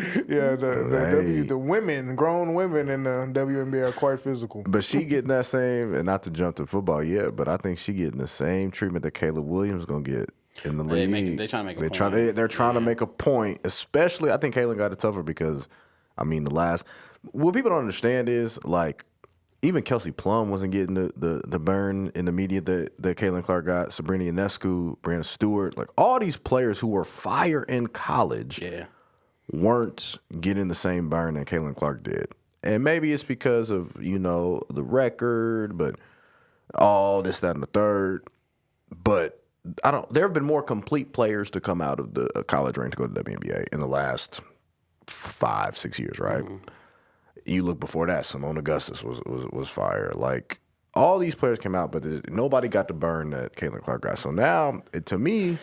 the women, grown women in the WNBA are quite physical. But she getting that same, and not to jump to football yet, but I think she getting the same treatment that Caleb Williams gonna get in the league. They trying to make a point. They're trying to make a point, especially. I think Caleb got it tougher because, I mean, what people don't understand is like. Even Kelsey Plum wasn't getting the burn in the media that Caitlin Clark got. Sabrina Ionescu, Brianna Stewart, like all these players who were fire in college weren't getting the same burn that Caitlin Clark did. And maybe it's because of, the record, but all this, that, and the third. But there have been more complete players to come out of the college rank to go to the WNBA in the last 5-6 years, right? Mm-hmm. You look before that, Simone Augustus was fire. Like, all these players came out, but nobody got the burn that Caitlin Clark got. So now, to me,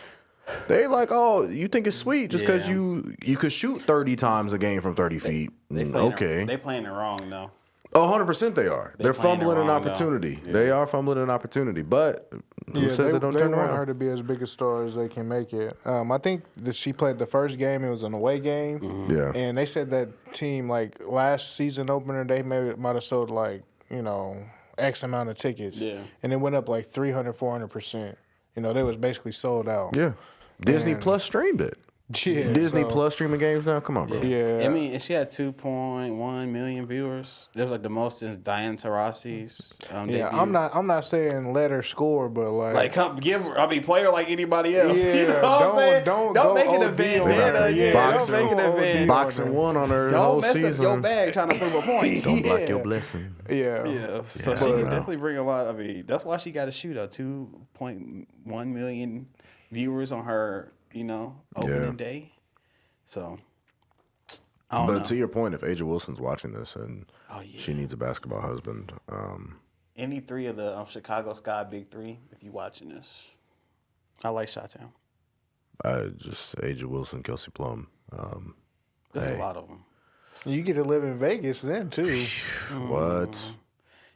they like, oh, you think it's sweet just because you could shoot 30 times a game from 30 feet. Okay. They playing it wrong, though. Oh, 100% they are. They're fumbling an opportunity. Yeah. They are fumbling an opportunity. But who says they don't turn want around? her to be as big a star as they can make it. I think that she played the first game. It was an away game. Mm-hmm. Yeah. And they said that team, like, last season opener, they might have sold, like, X amount of tickets. Yeah. And it went up, like, 300, 400%. they was basically sold out. Yeah. Disney Plus streamed it. Yeah, Disney so- Plus streaming games now. Come on, bro. Yeah. I mean, and she had 2.1 million viewers. There's like the most since Diane Taurasi's debut. I'm not saying let her score, but Like, come give her, play her like anybody else. Yeah, you know what I'm saying? don't make go it a OD vendetta. on her. Yeah, Boxing. don't make it a vendetta. Boxing one on her whole Don't mess season. up your bag trying to prove a point. Don't block your blessing. yeah. Yeah, so she can definitely bring a lot. I mean, that's why she got to shoot a 2.1 million viewers on her, opening day. So, I don't But know. to your point, if Aja Wilson's watching this and Oh, yeah. she needs a basketball husband, Any three of the Chicago Sky Big Three, if you watching this, I like Chi-Town. just Aja Wilson, Kelsey Plum. There's a lot of them. You get to live in Vegas then too. What?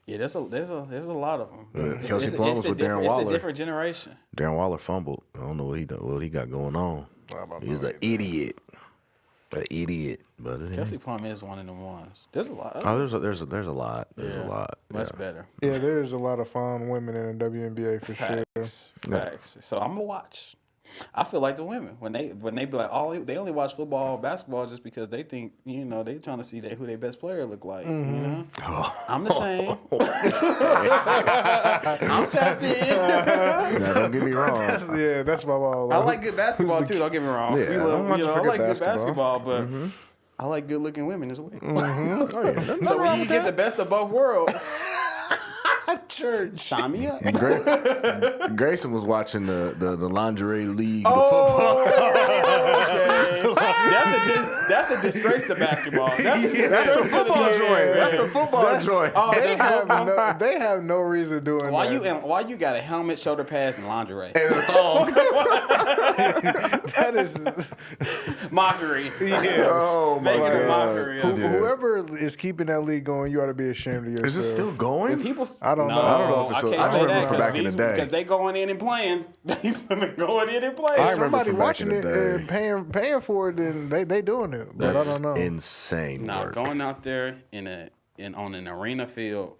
Yeah, there's a lot of them. Kelsey Plum was with Darren It's a Waller. different generation. Darren Waller fumbled. I don't know what he got going on. He's an idiot. An idiot. But Kelsey Plum is one of them ones. There's a lot. oh, there's a lot. There's a lot. Much Yeah. better. Yeah, there's a lot of fun women in the WNBA for sure. Facts. So I'm gonna watch. I feel like the women when they be like, they only watch football, basketball just because they think they trying to see who their best player look like. I'm the same. I'm tapped in. Now, don't get me wrong. That's my ball. I like good basketball too. Don't get me wrong. Yeah, We love, I'm watching I for good like good basketball. basketball, but I like good looking women as well. Oh, yeah. Nothing So wrong when you with get that. the best of both worlds, church. sign me up. Grayson was watching the lingerie league, the football. Okay. That's a disgrace to basketball. That's That's the football joint. That's the football joint. They have no reason doing that. Why you got a helmet, shoulder pads, and lingerie? And a thong. That is Mockery. Oh my Making a god. mockery. of it. whoever is keeping that league going. You ought to be ashamed of yourself. Is it still going? People, I don't know. I don't know if it's I still- can't I just say remember that from back in the day. because they going in and playing. These women going in and playing. I remember Somebody from back watching in it the and day. paying for it, then they doing it. But That's I don't know. insane Now work. going out there on an arena field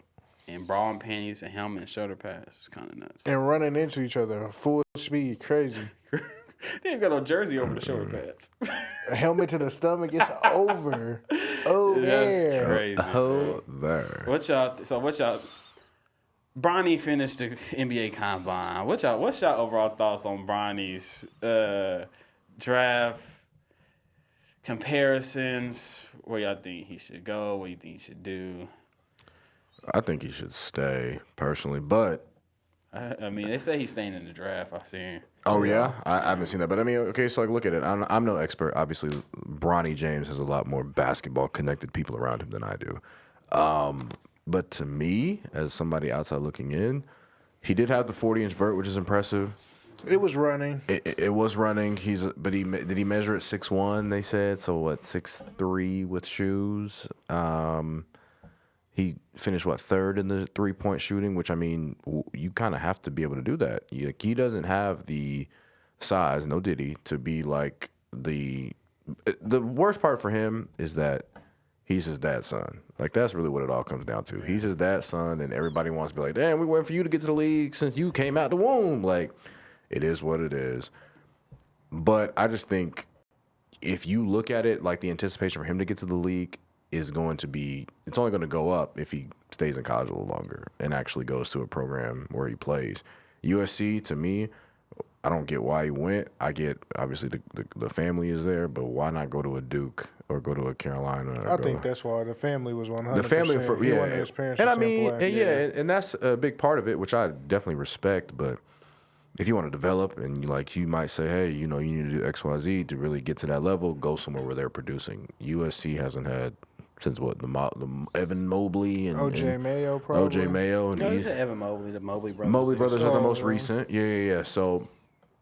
in bra and panties and helmet and shoulder pads is kind of nuts. And running into each other full speed, crazy. They ain't got no jersey over the shoulder pads. A helmet to the stomach, it's over. Oh That's yeah. crazy. Oh, there. What y'all? Bronny finished the NBA Combine. What's y'all overall thoughts on Bronny's draft comparisons? Where y'all think he should go? What you think he should do? I think he should stay personally, but I mean, they say he's staying in the draft. I seen. oh yeah, I haven't seen that. But I mean, okay, so like look at it. I'm no expert. Obviously, Bronny James has a lot more basketball connected people around him than I do. But to me, as somebody outside looking in, he did have the 40-inch vert, which is impressive. It was running. It was running. Did he measure at 6'1"? They said so. What 6'3" with shoes? He finished third in the 3-point shooting, which I mean, you kind of have to be able to do that. He doesn't have the size, no did he, to be like the worst part for him is that he's his dad's son. Like that's really what it all comes down to. He's his dad's son, and everybody wants to be like, damn, we waiting for you to get to the league since you came out the womb. Like, it is what it is. But I just think if you look at it, like the anticipation for him to get to the league is going to be, it's only going to go up if he stays in college a little longer and actually goes to a program where he plays. USC, to me, I don't get why he went. I get, obviously, the family is there, but why not go to a Duke or go to a Carolina? I think that's why the family was 100%. The family, He wanted his parents and to I see him mean, play. and yeah, and that's a big part of it, which I definitely respect. But if you want to develop, and you might say, hey, you need to do X, Y, Z to really get to that level. Go somewhere where they're producing. USC hasn't had since what the Evan Mobley and OJ Mayo, probably. OJ Mayo and No, you said Evan Mobley, the Mobley brothers. Mobley brothers are the most Oh, recent. Yeah. So,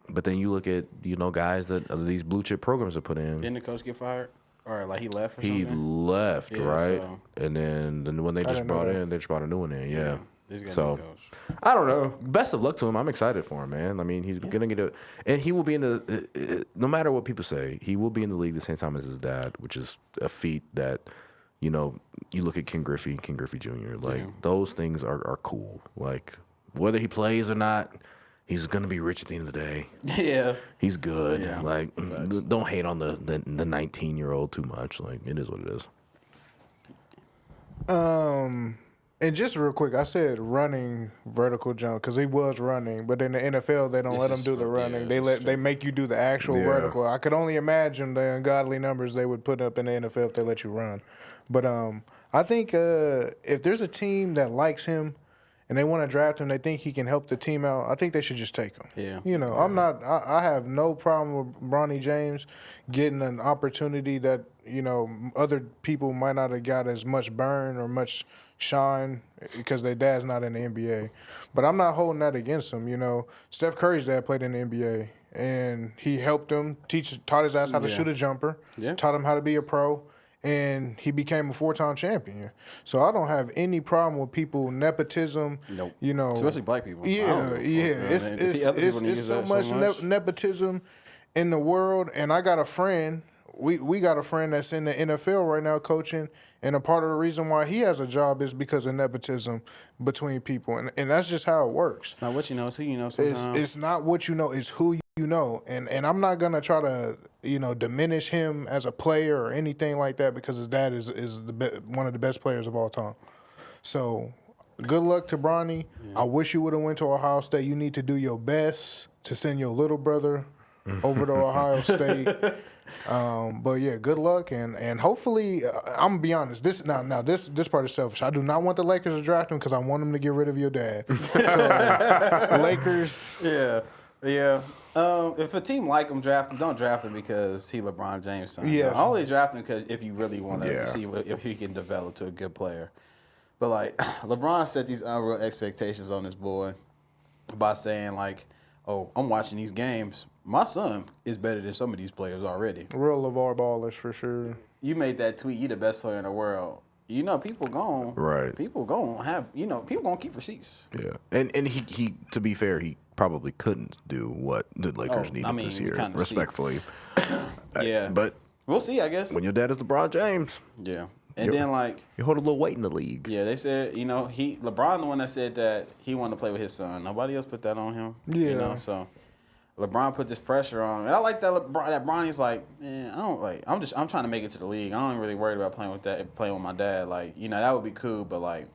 but then you look at guys that these blue chip programs have put in. Didn't the coach get fired? Or like he left or He something? left, Yeah, right? so- And then the one they just didn't know brought that. in, they just brought a new one in. Yeah. He's gonna So be coach. I don't know. Best of luck to him. I'm excited for him, man. I mean, he's gonna get a, and he will be in the. No matter what people say, he will be in the league the same time as his dad, which is a feat that, you look at Ken Griffey Jr. Like those things are cool. Like whether he plays or not, he's gonna be rich at the end of the day. Yeah. He's good. Yeah. Like, don't hate on the 19-year-old too much. Like, it is what it is. And just real quick, I said running vertical jump because he was running, but in the NFL they don't let him do the running. They make you do the actual vertical. I could only imagine the ungodly numbers they would put up in the NFL if they let you run. But I think if there's a team that likes him and they want to draft him, they think he can help the team out, I think they should just take him. Yeah. You know, I have no problem with Bronny James getting an opportunity that, you know, other people might not have got as much burn or much shine because their dad's not in the NBA. But I'm not holding that against him, you know. Steph Curry's dad played in the NBA, and he helped him, taught his ass how to shoot a jumper, taught him how to be a pro, and he became a 4-time champion. So I don't have any problem with people, nepotism, Nope. you know. Especially black people. Yeah. It's so much nepotism in the world, and I got a friend. We got a friend that's in the NFL right now coaching, and a part of the reason why he has a job is because of nepotism between people, and that's just how it works. It's not what you know, it's who you know sometimes. It's not what you know, it's who you know, and I'm not gonna try to, you know, diminish him as a player or anything like that because his dad is one of the best players of all time. So good luck to Bronny. Yeah. I wish you would have went to Ohio State. You need to do your best to send your little brother over to Ohio State. But yeah, good luck and hopefully I'm gonna be honest. This part is selfish. I do not want the Lakers to draft him because I want them to get rid of your dad. So, Lakers. Yeah. If a team like him, draft him. Don't draft him because he LeBron James' son. Yes. Only draft him because if you really want to see if he can develop to a good player. But like LeBron set these unreal expectations on this boy by saying like, "Oh, I'm watching these games. My son is better than some of these players already." Real LeVar Ballish for sure. You made that tweet. You the best player in the world. You know, people gon' have, you know, people gonna keep receipts. Yeah, and he to be fair, he probably couldn't do what the Lakers needed this year, respectfully. Yeah, but we'll see. I guess when your dad is LeBron James. Yeah, and then like you hold a little weight in the league. Yeah, they said, you know, LeBron the one that said that he wanted to play with his son. Nobody else put that on him. Yeah, you know, so LeBron put this pressure on him. And I like that Bronny's like, I'm trying to make it to the league. I don't really worried about playing with my dad. Like, you know, that would be cool, but like,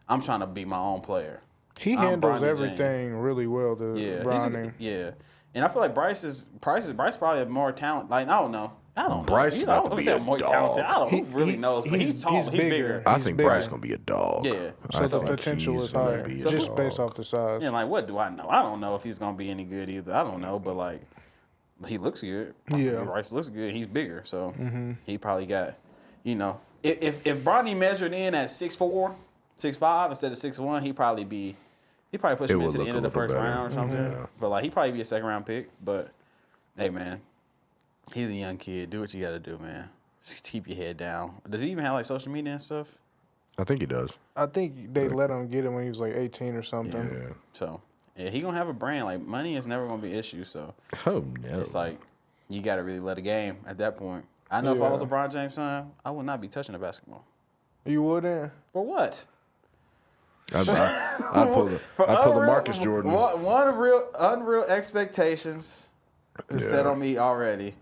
I'm trying to be my own player. He handles everything really well, Bronny. Yeah. And I feel like Bryce probably have more talent. Like, I don't know. Bryce is about to be a more dog. talented. I don't know who really knows, but he's tall, he's bigger. I think Bryce is going to be a dog. Yeah. So the potential is higher, just based off the size. Yeah, like, what do I know? I don't know if he's going to be any good either. I don't know, but, like, he looks good. Yeah. Bryce looks good. He's bigger, so he probably got, you know. If Bronny measured in at 6'4", 6'5", instead of 6'1", he'd probably push him into the end of the first round or something. Yeah. But, like, he'd probably be a second-round pick. But, hey, man. He's a young kid. Do what you got to do, man. Just keep your head down. Does he even have, like, social media and stuff? I think he does. I think they let him get it when he was, like, 18 or something. Yeah. So, yeah, he going to have a brand. Like, money is never going to be an issue. So, oh, no. It's like, you got to really let a game at that point. I know if I was LeBron James' son, I would not be touching the basketball. You wouldn't? For what? I'd pull the Marcus Jordan. One unreal expectations is set on me already.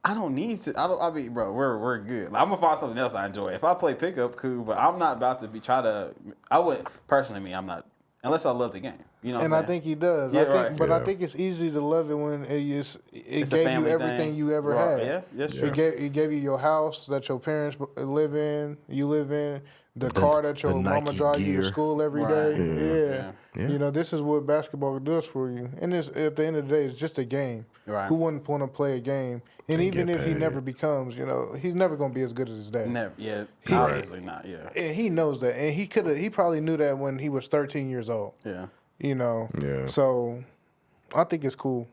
I don't need to. I mean, bro, we're good. Like, I'm gonna find something else I enjoy. If I play pickup, cool. But I'm not about to I would personally. I'm not unless I love the game. You know. And I think he does. Yeah, I think it's easy to love it when it gave you everything you ever had. Yeah, that's true. It gave you your house that your parents live in. You live in. The car that your mama drives you to school every day. Yeah. You know, this is what basketball does for you. And at the end of the day, it's just a game. Right. Who wouldn't want to play a game? And even if he never becomes, you know, he's never going to be as good as his dad. Never. Yeah. Obviously not. Yeah. And he knows that. And he probably knew that when he was 13 years old. Yeah. You know. Yeah. So I think it's cool.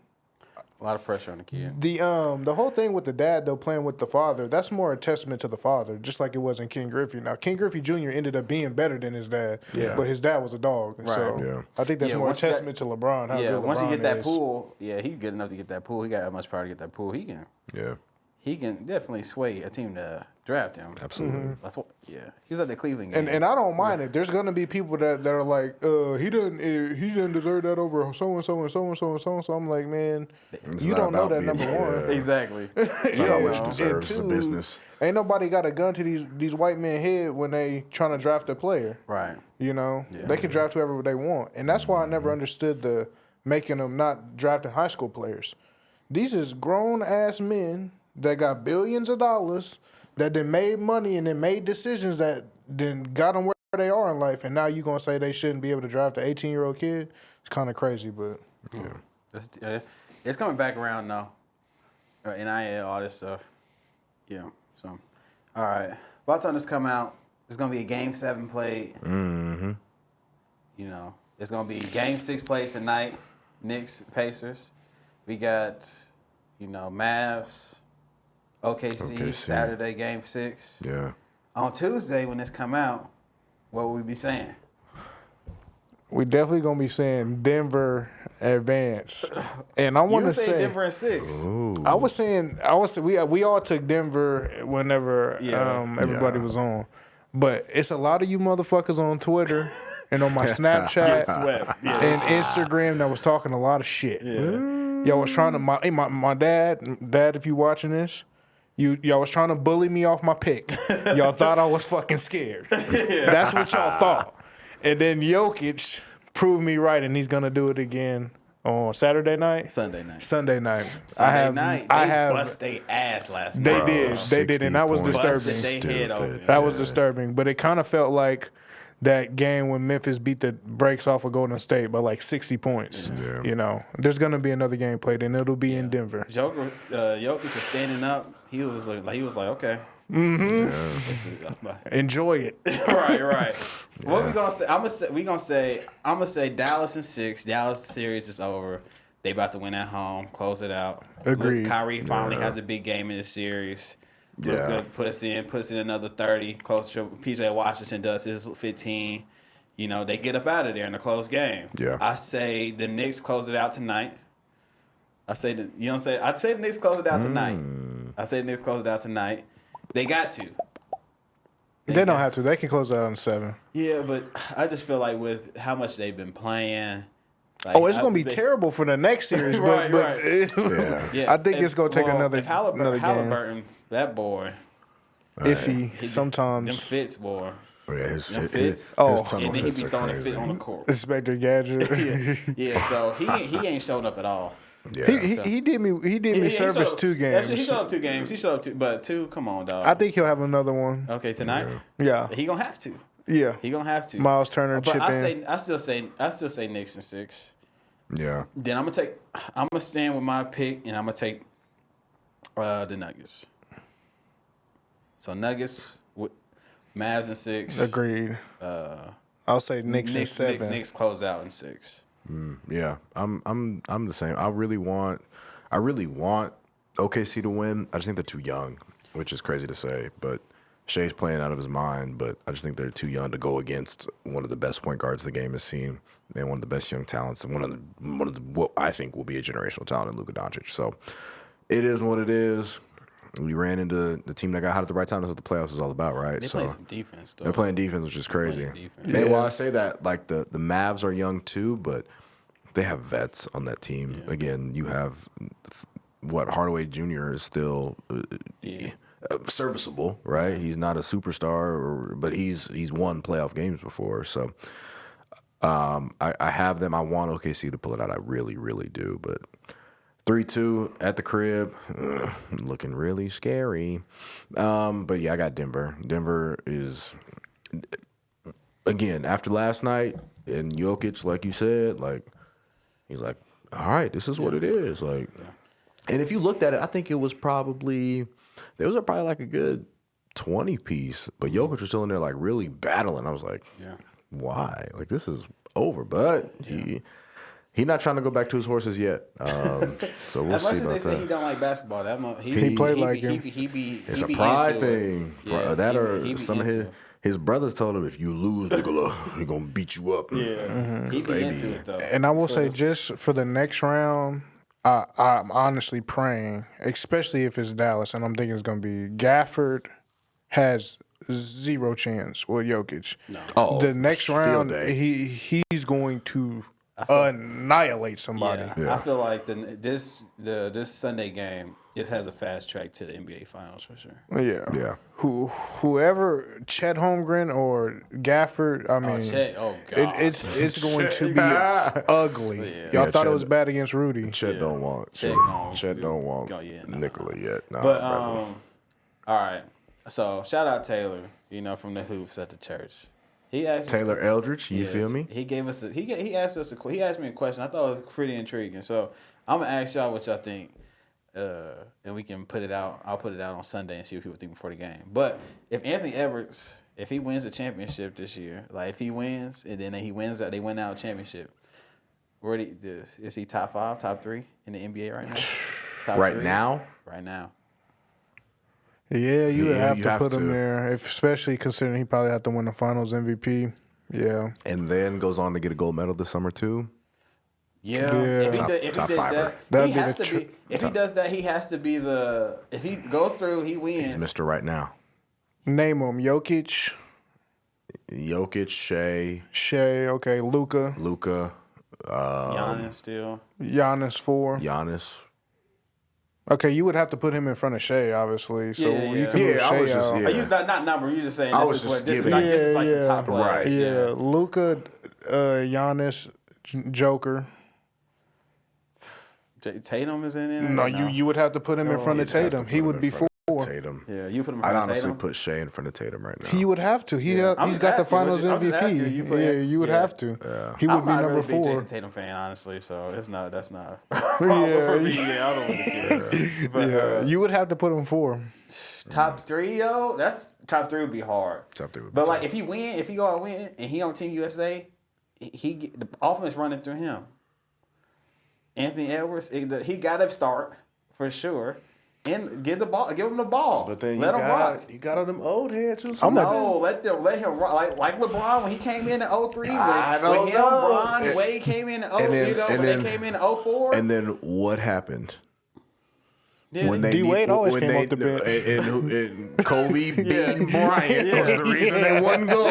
A lot of pressure on the kid. The whole thing with the dad though playing with the father, that's more a testament to the father, just like it was in Ken Griffey. Now Ken Griffey Jr. ended up being better than his dad, but his dad was a dog. Right. So I think that's more a testament to LeBron. How good once LeBron you get that is. pool, he's good enough to get that pool. He got that much power to get that pool. He can definitely sway a team to draft him. Absolutely. That's what. Yeah, he was at the Cleveland game. And I don't mind it. There's gonna be people that are like, he didn't deserve that over so and so and so and so and so and so. I'm like, man, It's you not don't know about that. being- Number one, exactly. It's not what you And deserve. It's a two, business. Ain't nobody got a gun to these white men head when they trying to draft a player. Right. You know, they can draft whoever they want, and that's why I never understood the making them not drafting high school players. These is grown ass men that got billions of dollars that then made money and then made decisions that then got them where they are in life, and now you gonna say they shouldn't be able to draft an 18-year-old kid? It's kind of crazy, but It's coming back around now. NIL, all this stuff. Yeah. So, all right. By the time this come out, there's gonna be a Game 7 played. Mm-hmm. You know, it's gonna be Game 6 played tonight. Knicks, Pacers. We got, Mavs, OKC. Saturday, Game 6. Yeah. On Tuesday, when this come out, what will we be saying? we definitely gonna be saying Denver advance. And I want to say Denver in 6. we all took Denver whenever everybody Yeah. was on, but it's a lot of you motherfuckers on Twitter and on my Snapchat and Instagram that was talking a lot of shit. Y'all was trying to my dad, if you watching this, y'all was trying to bully me off my pick. Y'all thought I was fucking scared. That's what y'all thought. And then Jokic proved me right, and he's gonna do it again on Saturday night. Sunday night. Sunday night. They bust their ass last They night. did. They did, and that was 60 points. disturbing. Busted they head open. That was disturbing. But it kind of felt like that game when Memphis beat the brakes off of Golden State by like 60 points. Yeah. You know, there's gonna be another game played, and it'll be in Denver. Jokic was standing up. He was like, okay. Enjoy it. right. What we gonna say? I'm gonna say Dallas in 6. Dallas series is over. They about to win at home, close it out. Agreed. Kyrie finally has a big game in the series. Yeah. Puts in another 30. Close to PJ Washington does his 15. They get up out of there in a close game. Yeah. I say the Knicks close it out tonight. I'd say the Knicks close it out tonight. I say the Knicks close it out tonight. They got to. They don't have to. They can close it out in 7. Yeah, but I just feel like with how much they've been playing. It's gonna be terrible for the next series, Right, but Yeah. Yeah, I think it's gonna take another if game. Halliburton, that boy, Iffy them sometimes. fits, boy. Oh, yeah, his Them fit, fits. his tunnel And then he fits be are throwing a crazy. fit on the court. Inspector Gadget. Yeah, so he ain't showing up at all. Yeah. He did me service 2 games. He showed up 2 games. He showed up 2, but 2. Come on, dog. I think he'll have another one. Okay, tonight. Yeah. He gonna have to. Yeah. He gonna have to. Miles Turner But chip in. I still say Knicks in 6. Yeah. Then I'm gonna stand with my pick, and I'm gonna take the Nuggets. So Nuggets with Mavs in 6. Agreed. I'll say Knicks in 7. Knicks close out in 6. Yeah, I'm the same. I really want OKC to win. I just think they're too young, which is crazy to say, but Shea's playing out of his mind. But I just think they're too young to go against one of the best point guards the game has seen, and one of the best young talents, and one of the what I think will be a generational talent in Luka Doncic. So it is what it is. We ran into the team that got hot at the right time. That's what the playoffs is all about, right? They playing some defense, though. They're playing defense, which is crazy. Playing defense. And while I say that, like the Mavs are young too, but they have vets on that team. Yeah. Again, you have Hardaway Jr. is still serviceable, right? He's not a superstar, but he's won playoff games before. So I have them. I want OKC to pull it out. I really, really do. But 3-2 at the crib, looking really scary. But yeah, I got Denver. Denver is, again, after last night and Jokic, like you said, like he's like, all right, this is what it is. Like, and if you looked at it, I think it was probably like a good 20 piece, but Jokic was still in there like really battling. I was like, why? Like this is over. But he not trying to go back to his horses yet. So we'll as much see as about they say that. he don't like basketball, He played like him. It's a pride thing. Some of his brothers told him, if you lose, Nicola, he's gonna beat you up. Yeah, he be into it though. And I will say, just for the next round, I'm honestly praying, especially if it's Dallas, and I'm thinking it's going to be Gafford has zero chance with Jokic. No. Oh, The next field round, day. he's going to annihilate somebody. Yeah, I feel like this Sunday game, it has a fast track to the NBA Finals for sure. Yeah. Yeah. Whoever, Chet Holmgren or Gafford, I mean, Chet, oh, God. it's going to be ugly. Yeah. Y'all Yeah, thought it Chet- was bad against Rudy. Chet don't want. Chet Chet don't want yeah, no. Nikola yet. Nah, But brother. all right. So shout out Taylor, from the hoops at the church. He asked Taylor Eldridge, you feel me? He gave us he asked us he asked me a question. I thought it was pretty intriguing. So I'm gonna ask y'all what y'all think, and we can put it out. I'll put it out on Sunday and see what people think before the game. But if Anthony Edwards, if he wins the championship this year, like if he wins and then they win out championship, is he top 5, top 3 in the NBA right now? Top Right 3? now? Right now. Yeah, you would Yeah, have you to have put him to. there, especially considering he probably have to win the Finals MVP. Yeah. And then goes on to get a gold medal this summer too. Yeah, Yeah. if he Top- did, if he top did fiver. that, That'd he be has the to be. If he does that, he has to be the. If he goes through, he wins. He's Mr. Right now. Name them: Jokic, Jokic, Shea, okay, Luka, Luka, Giannis still. Giannis 4. Giannis. Okay, you would have to put him in front of Shea, obviously. So Yeah, you yeah. can Yeah, move I Shea was just- out. yeah. I use not number. You just saying. I This was is what just this is giving- like. This is like Yeah, some top players. Right. Yeah, Luka, Giannis, Joker. Tatum is in it. No, you would have to put him in front of You'd have to Tatum. put He him would in be front 4. of Tatum. Yeah, you put him in I'd front of honestly Tatum. put Shea in front of Tatum right now. He would have to. I'm He's just got the asking, Finals I'm just asking MVP. you put Yeah, him- you would yeah. have to. He would I'm be not number really a big 4. Jason Tatum fan, honestly. So that's not a problem for me. Yeah, I don't really care. But Yeah, you would have to put him 4. top 3, yo, that's top 3 would be hard. Top 3 would be But tough. like if he go out and win, and he on Team USA, the offense running through him. Anthony Edwards, he got to start for sure, and give him the ball. But then let him rock. you got all them old heads. Who's No, let him rock. Like LeBron when he came in 03. I When don't him, know. Bron, Wade came in and then- when and they then- came in 04. And then what happened? Yeah, D-Wade always came off the bench. And Kobe beating Bryant was the reason they won gold.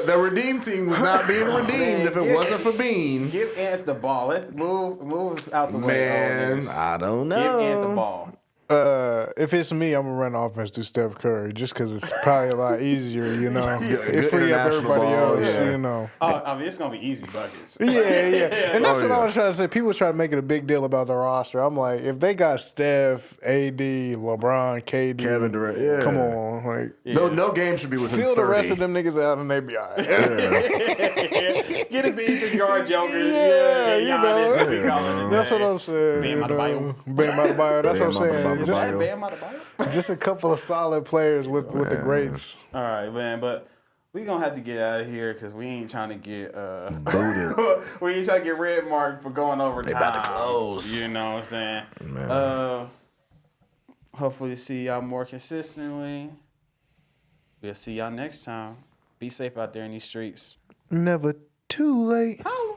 The redeem team was not being redeemed if it wasn't for Bean. give Ant the ball. Let's move out the way. Man, niggas. I don't Give Ant the know. ball. If it's me, I'm gonna run offense through Steph Curry just because it's probably a lot easier, you know. It free up international everybody ball, else, yeah. you know. Oh, I mean, it's gonna be easy buckets. Yeah, and that's Oh, what yeah. I was trying to say. People was trying to make it a big deal about the roster. I'm like, if they got Steph, AD, LeBron, KD, Kevin Durant, yeah. come on, like No game should be within fill 30. the rest of them niggas out and they be all right. Get a decent yard joker. Yeah, you know. Giannis, we calling it, That's man. what I'm saying. Bam you Adebayo. know. Bam Adebayo. That's what I'm Bam saying. Adebayo. Just, Bam Adebayo. just a couple of solid players with the greats. All right, man, but we gonna have to get out of here because we ain't trying to get Booted. we ain't trying to get red marked for going over time. about to close. You know what I'm saying? Man. Hopefully see y'all more consistently. We'll see y'all next time. Be safe out there in these streets. Never too late. Holla.